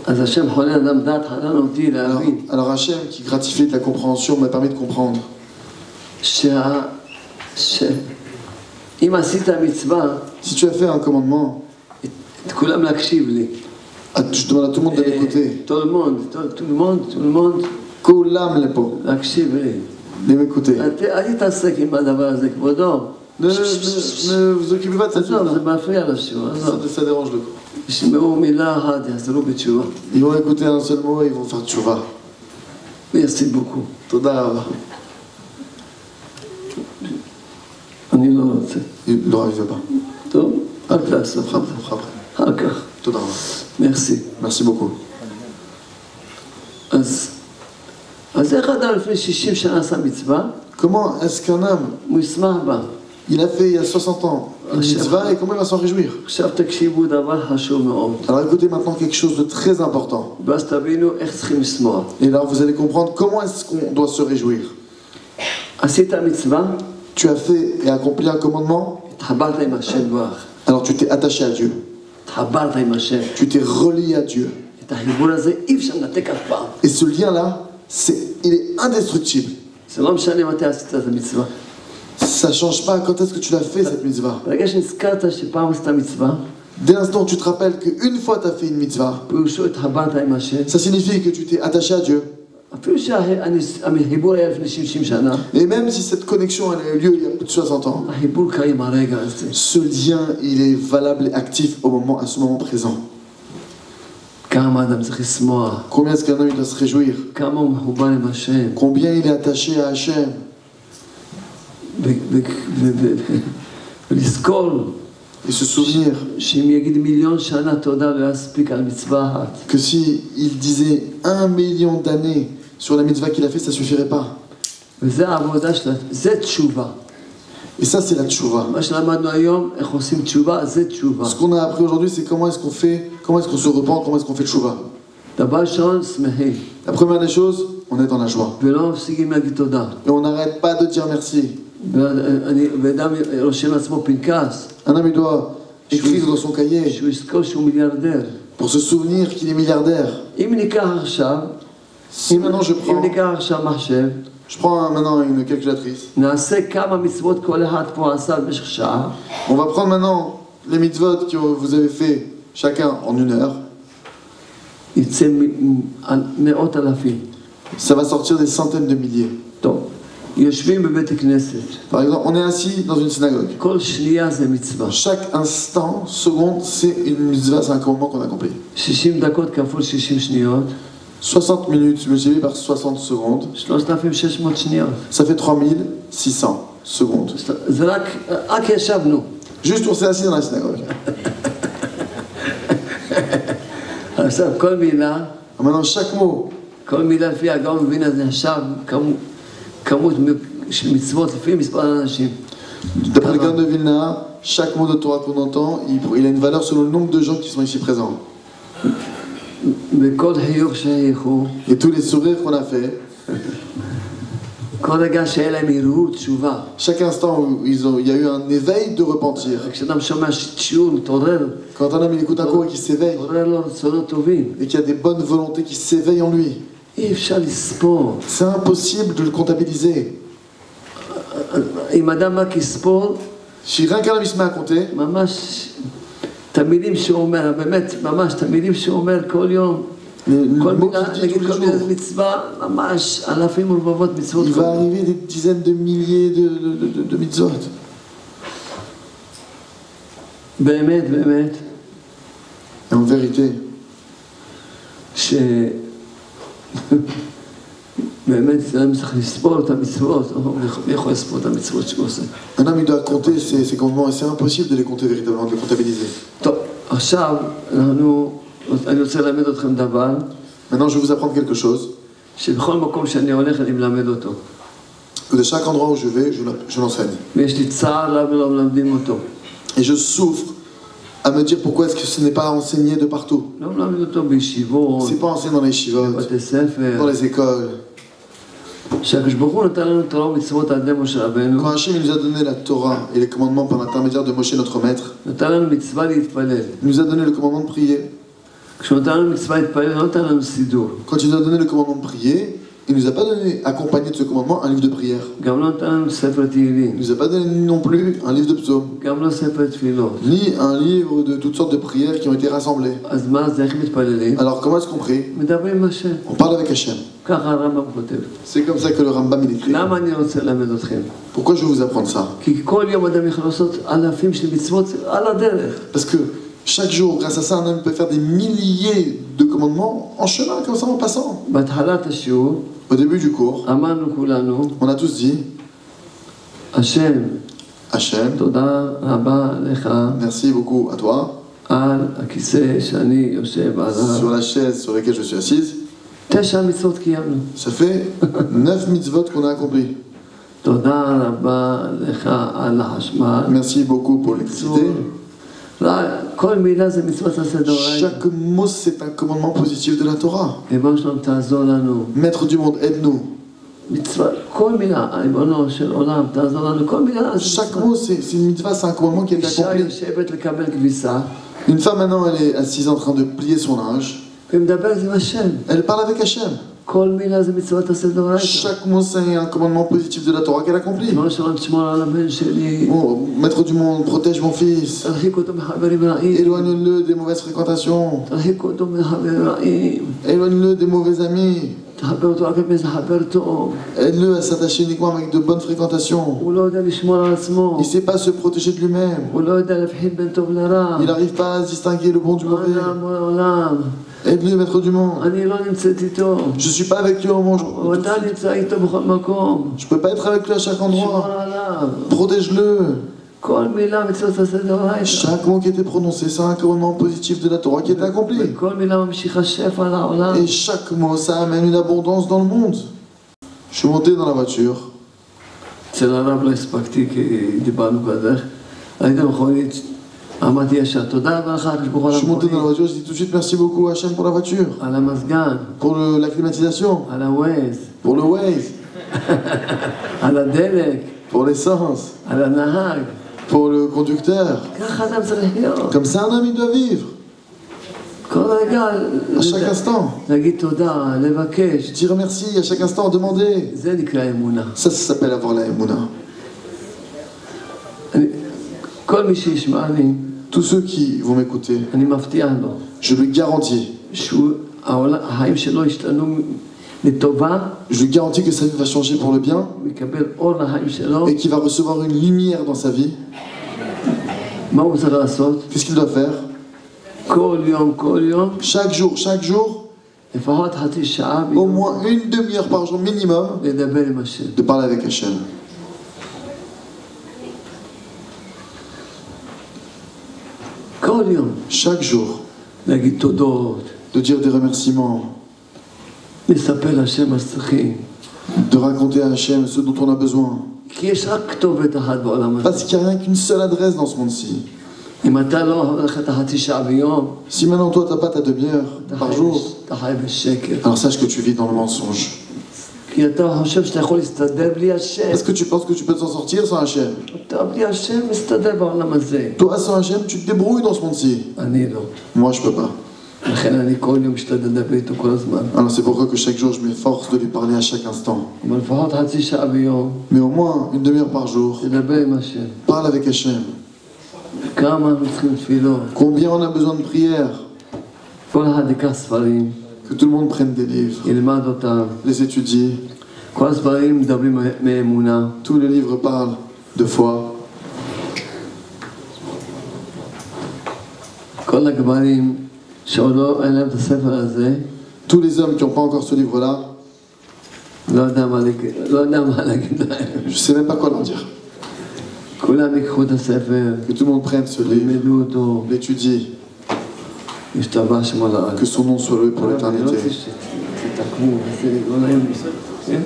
אז השם חונן אדם דעת חנן אותי להבין Alors Hachem, qui gratifie de la compréhension, m'a permis de comprendre אם עשית מצווה, si tu as fait un commandement, את כולם להקשיב לי. je demande à tout le monde de l'écouter. tout le monde, Koulam lepo, להקשיב לי. de m'écouter. אל תתעסק עם הדבר הזה, כבודו. Ne vous occupez pas de cette עזוב, זה chose-là. מפריע לשיעור, עזוב. Ça dérange le coup. ישמעו מילה אחת, יחזרו בתשובה. Ils vont écouter un seul mot et ils vont faire tchouva. ויעשי beaucoup. Toda rava. אני לא רוצה. Il l'aura vu pas. טוב? אל תעשו. On fera après. אחר כך. Toda rava. מרסי. Merci beaucoup. אז איך אדם לפני 60 שנה עשה מצווה? Comment est-ce qu'un homme, הוא ישמח בה. il a fait il y a 60 ans une mitzvah et comment il va s'en réjouir? עכשיו תקשיבו דבר חשוב מאוד. Alors écoutez maintenant quelque chose de très important. ואז תבינו איך צריכים לשמוח. Et là vous allez comprendre comment est-ce qu'on doit se réjouir. עשית מצווה, Tu as fait et accompli un commandement, התחברת עם השם ברך. alors tu t'es attaché à Dieu. התחברת עם השם. Tu t'es relié à Dieu. את החיבור הזה אי אפשר לנתק אף פעם. Et ce lien-là, il est indestructible. זה לא משנה מתי עשית את המצווה. Ça ne change pas quand est-ce que tu l'as fait cette mitzvah. ברגע שנזכרת שפעם עשית מצווה, Dès l'instant où tu te rappelles qu'une fois tu as fait une mitzvah, פירושו התחברת עם השם. ça signifie que tu t'es attaché à Dieu. אפילו שהחיבור היה לפני 60 שנה, Et même si cette connexion elle a eu lieu il y a plus de 60 ans, החיבור קיים הרגע הזה. ce lien il est valable et actif à ce moment présent. כמה אדם צריך לשמוח, Combien est-ce qu'un homme il doit se réjouir? כמה הוא מחובר עם השם. Combien il est attaché à Hachem? ולזכור Et se souvenir שאם יגיד מיליון שנה תודה לא יספיק על מצווה אחת. que si il disait 1 million d'années sur la mitzvah qu'il a fait, ça suffirait pas. וזה העבודה שלה, זה תשובה. Et ça c'est la tchouva. מה שלמדנו היום, איך עושים תשובה, זה תשובה. Ce qu'on a appris aujourd'hui, c'est comment est-ce qu'on se repent, comment est-ce qu'on fait tchouva. דבר ראשון, שמחים. La première des choses, on est dans la joie. ולא מפסיקים להגיד תודה. Et on n'arrête pas de dire merci. ואדם רושם לעצמו פנקס, Un homme, il doit écrire dans son cahier שהוא יזכור שהוא מיליארדר. pour se souvenir qu'il est milliardaire. אם ניקח עכשיו, Si maintenant אם ניקח עכשיו מחשב, je prends maintenant une calculatrice, נעשה כמה מצוות כל אחד פה עשה במשך שעה, on va prendre maintenant les mitzvot que vous avez fait chacun en 1 heure. יצא מאות אלפים. Ça va sortir des centaines de milliers. טוב, יושבים בבית הכנסת, Par exemple, on est assis dans une synagogue. כל שנייה זה מצווה. Chaque instant, seconde, c'est une mitzvah, c'est un commandement qu'on accomplit. 60 דקות כפול 60 שניות, 60 minutes multiplié par 60 secondes, 3,600 שניות. ça fait 3600 secondes. זה רק ישבנו. Juste on s'est assis dans la synagogue. עכשיו, כל מילה, Maintenant, chaque mot, כל מילה לפי הגאון מווילנה זה עכשיו כמות של מצוות לפי מספר האנשים. d'après le Gaon de Vilna, chaque mot de Torah qu'on entend, il a une valeur selon le nombre de gens qui sont ici présents. וכל חיוך שהייחו, Et tous les sourires qu'on a fait, כל רגע שהיה להם הרהור תשובה. chaque instant où il y a eu un éveil de repentir. כשאדם שומע שיעור, מתעורר, Quand un homme il écoute un cours et qu'il s'éveille, מתעורר לו רצונות טובים. et qu'il y a des bonnes volontés qui s'éveillent en lui, אי אפשר לספור. c'est impossible de le comptabiliser. אם אדם רק יספור, Si rien qu'un homme il se met à compter, ממש, את המילים שהוא אומר, באמת, ממש, את המילים שהוא אומר כל יום, le כל mot מילה, qu'il dit נגיד tous les כל מילה jours, מצווה, ממש, אלפים ורבבות מצוות. il va arriver des dizaines de milliers de mitzvot. באמת, באמת, Et en vérité, ש... באמת, אדם צריך לספור את המצוות, מי יכול לספור את המצוות שהוא עושה? un homme il doit compter ses commandements et c'est impossible de les compter véritablement, de les comptabiliser. טוב, עכשיו אני רוצה ללמד אתכם דבר, Maintenant, je vais vous apprendre quelque chose, שבכל מקום שאני הולך אני מלמד אותו. que de chaque endroit où je vais, je l'enseigne. ויש לי צער למה לא מלמדים אותו. Et je souffre à me dire pourquoi est-ce que ce n'est pas enseigné de partout. לא מלמד אותו בישיבות, C'est pas enseigné dans les shivot, בבתי ספר. dans les écoles. שהקדוש ברוך הוא נתן לנו תורה ומצוות על ידי משה רבנו, Quand Hachem nous a donné la Torah et les commandements par l'intermédiaire de Moshe, notre maître, נתן לנו מצווה להתפלל. il nous a donné le commandement de prier. כשהוא נתן לנו מצווה להתפלל, לא נתן לנו סידור. Quand il nous a donné le commandement de prier, il ne nous a pas donné, accompagné de ce commandement, un livre de prière. גם לא נתן לנו ספר תהילים, Il ne nous a pas donné non plus un livre de psaumes, גם לא ספר תפילות. ni un livre de toutes sortes de prières qui ont été rassemblées. אז מה זה, איך מתפללים? Alors comment est-ce qu'on prie? מדברים עם השם. On parle avec Hachem. ככה הרמב"ם כותב. C'est comme ça que le Rambam il écrit. למה אני רוצה ללמד אתכם? Pourquoi je vais vous apprendre ça? כי כל יום אדם יכול לעשות אלפים של מצוות על הדרך. Parce que chaque jour, grâce à ça, un homme peut faire des milliers de commandements en chemin, comme ça, en passant. בהתחלת השיעור Au début du cours, אמרנו כולנו, on a tous dit השם, Hachem, תודה רבה לך merci beaucoup à toi, על הכיסא שאני יושב sur עליו. la chaise sur laquelle je suis assise. 9 מצוות קיימנו. Ça fait 9 mitzvot qu'on a accomplis. תודה רבה לך על החשמל. Merci beaucoup pour l'électricité. כל מילה זה מצוות עשה דאורייתא. Chaque mot, c'est un commandement positif de la Torah. ריבונו שלום תעזור לנו. Maître du monde, aide-nous. מצווה, כל מילה, ריבונו של עולם תעזור לנו. כל מילה זה Chaque מצווה. mot, c'est une mitzvah, c'est un commandement qui est אישה accompli. יושבת לקבל כביסה Une femme, maintenant, elle est assise en train de plier son linge. ומדברת עם השם. Elle parle avec Hachem. כל מילה זה מצוות עשה דאורייתא. Chaque mot, c'est un commandement positif de la Torah qu'elle accomplit. ריבונו של עולם תשמור על הבן שלי. Oh, Maître du monde, protège mon fils. תרחיק אותו מחברים רעים. Éloigne-le des mauvaises fréquentations. תרחיק אותו מחברים רעים. Éloigne-le des mauvais amis. תחבר אותו רק עם איזה חבר טוב. Aide-le à s'attacher uniquement avec de bonnes fréquentations. הוא לא יודע לשמור על עצמו. Il ne sait pas se protéger de lui-même. הוא לא יודע להבחין בין טוב לרע. Il n'arrive pas à distinguer le bon du mauvais. עולם מול עולם. Aide-le, Maître du monde. אני לא נמצאת איתו. Je ne suis pas avec lui au moment où ואתה נמצא איתו בכל מקום. je ne peux pas être avec lui à chaque שמור endroit. עליו. Protège-le. כל מילה מצוות עשה דאורייתא. Chaque mot qui était prononcé, c'est un commandement positif de la Torah qui est accompli. כל מילה ממשיכה שפע לעולם. Et chaque mot, ça amène une abondance dans le monde. Je suis monté dans la voiture. אצל הרב לא הספקתי כי דיברנו בדרך. הייתה מכונית אמרתי ישר, תודה רבה לך, הקדוש ברוך הוא, Je suis monté dans la על voiture, je dis tout de suite merci beaucoup Hachem pour la voiture, המזגן, pour la climatisation, על הווייז, pour le Waze, על הדלק, pour l'essence, על הנהג. pour le conducteur. ככה אדם צריך להיות. Comme ça un homme il doit vivre, כל רגע à chaque instant. להגיד תודה, לבקש. Dire merci à chaque instant, demander. זה נקרא אמונה. Ça s'appelle avoir la Emouna. כל מי שישמע לי, Tous ceux qui vont m'écouter, אני מבטיח לו, je lui garantis. שהחיים שלו ישתנו לטובה, Je lui garantis que sa vie va changer pour le bien הוא יקבל אור לחיים שלו. et qu'il va recevoir une lumière dans sa vie. מה הוא צריך לעשות? Qu'est-ce qu'il doit faire? כל יום, Chaque jour, לפחות חצי שעה au ביום, moins une demi-heure par jour minimum, לדבר עם השם. de parler avec Hachem. כל יום, Chaque jour, להגיד תודות, de dire des remerciements, לספר להשם מה שצריכים. de raconter à Hachem ce dont on a besoin. כי יש רק כתובת אחת בעולם הזה. Parce qu'il n'y a rien qu'une seule adresse dans ce monde-ci. אם אתה לא הולך את החצי שעה ביום, Si maintenant toi t'as pas ta demi-heure par jour, אתה חי בשקר. alors sache que tu vis dans le mensonge. כי אתה חושב שאתה יכול להסתדר בלי השם. Est-ce que tu penses que tu peux t'en sortir sans Hachem? אתה בלי השם מסתדר בעולם הזה. Toi sans Hachem, tu te débrouilles dans ce monde-ci. אני לא. Moi je peux pas. לכן אני כל יום משתדל לדבר איתו כל הזמן. Alors c'est pourquoi que chaque jour je m'efforce de lui parler à chaque instant. אבל לפחות חצי שעה ביום, Mais au moins une demi-heure par jour, תדבר עם השם. parle avec Hachem. כמה אנחנו צריכים תפילות. Combien on a besoin de prières? כל אחד ייקח ספרים, Que tout le monde prenne des livres, ילמד אותם. les étudie. כל הספרים מדברים מאמונה. Tous les livres parlent de foi. כל הגברים שעוד לא אין להם את הספר הזה, Tous les hommes qui n'ont pas encore ce livre-là, לא יודע מה להגיד להם. je sais même pas quoi leur dire. כולם ייקחו את הספר, Que tout le monde prenne ce livre, ילמדו אותו, l'étudie, ישתבח שמו לעד. que son nom soit loué pour אני לא רוצה l'éternité. שתתעקמו, זה לא נעים לי. כן?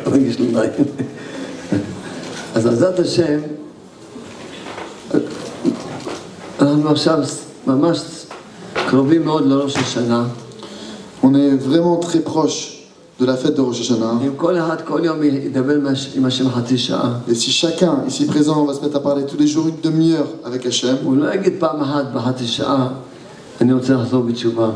מרגיש לא נעים. אז בעזרת השם, אנחנו עכשיו ממש קרובים מאוד לראש השנה. On est vraiment très proche de la fête de Rosh Hashanah. אם כל אחד כל יום ידבר עם השם חצי שעה, Et si chacun ici présent va se mettre à parler tous les jours une demi-heure avec Hachem, הוא לא יגיד פעם אחת בחצי שעה, אני רוצה לחזור בתשובה.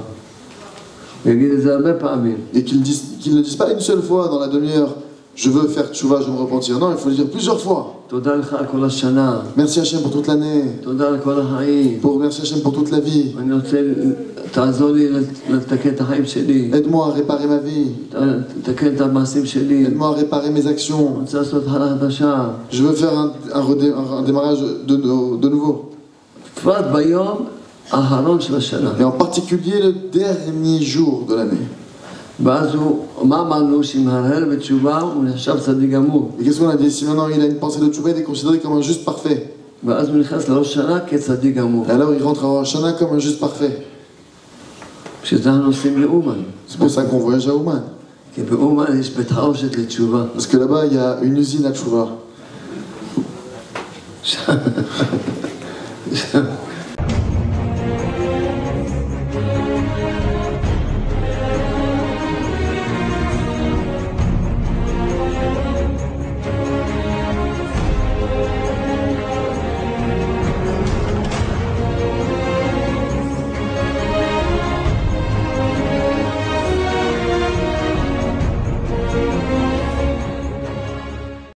הוא יגיד את זה הרבה פעמים. et qu'ils ne disent pas une seule fois dans la demi-heure, je veux faire tchouva, je veux me repentir. Non, il faut le dire plusieurs fois. תודה לך על כל השנה, Merci Hachem pour toute l'année, תודה על כל החיים. merci Hachem pour toute la vie. אני רוצה, תעזור לי לתקן את החיים שלי, Aide-moi à réparer ma vie, לתקן את המעשים שלי. aide-moi à réparer mes actions. אני רוצה לעשות התחלה חדשה. Je veux faire un démarrage de nouveau. בפרט ביום האחרון של השנה. Et en particulier le dernier jour de l'année. ואז הוא, מה אמרנו? שאם הרהר בתשובה הוא נחשב צדיק גמור. Et qu'est-ce qu'on a dit? Si maintenant il a une pensée de tchouva, il est considéré comme un juste parfait. ואז הוא נכנס לראש שנה כצדיק גמור. Et alors il rentre à Rosh Hashanah comme un juste parfait. שזה אנחנו עושים לאומן. C'est pour ça qu'on voyage à Ouman. כי באומן יש בית חרושת לתשובה. Parce que là-bas, il y a une usine à tchouva.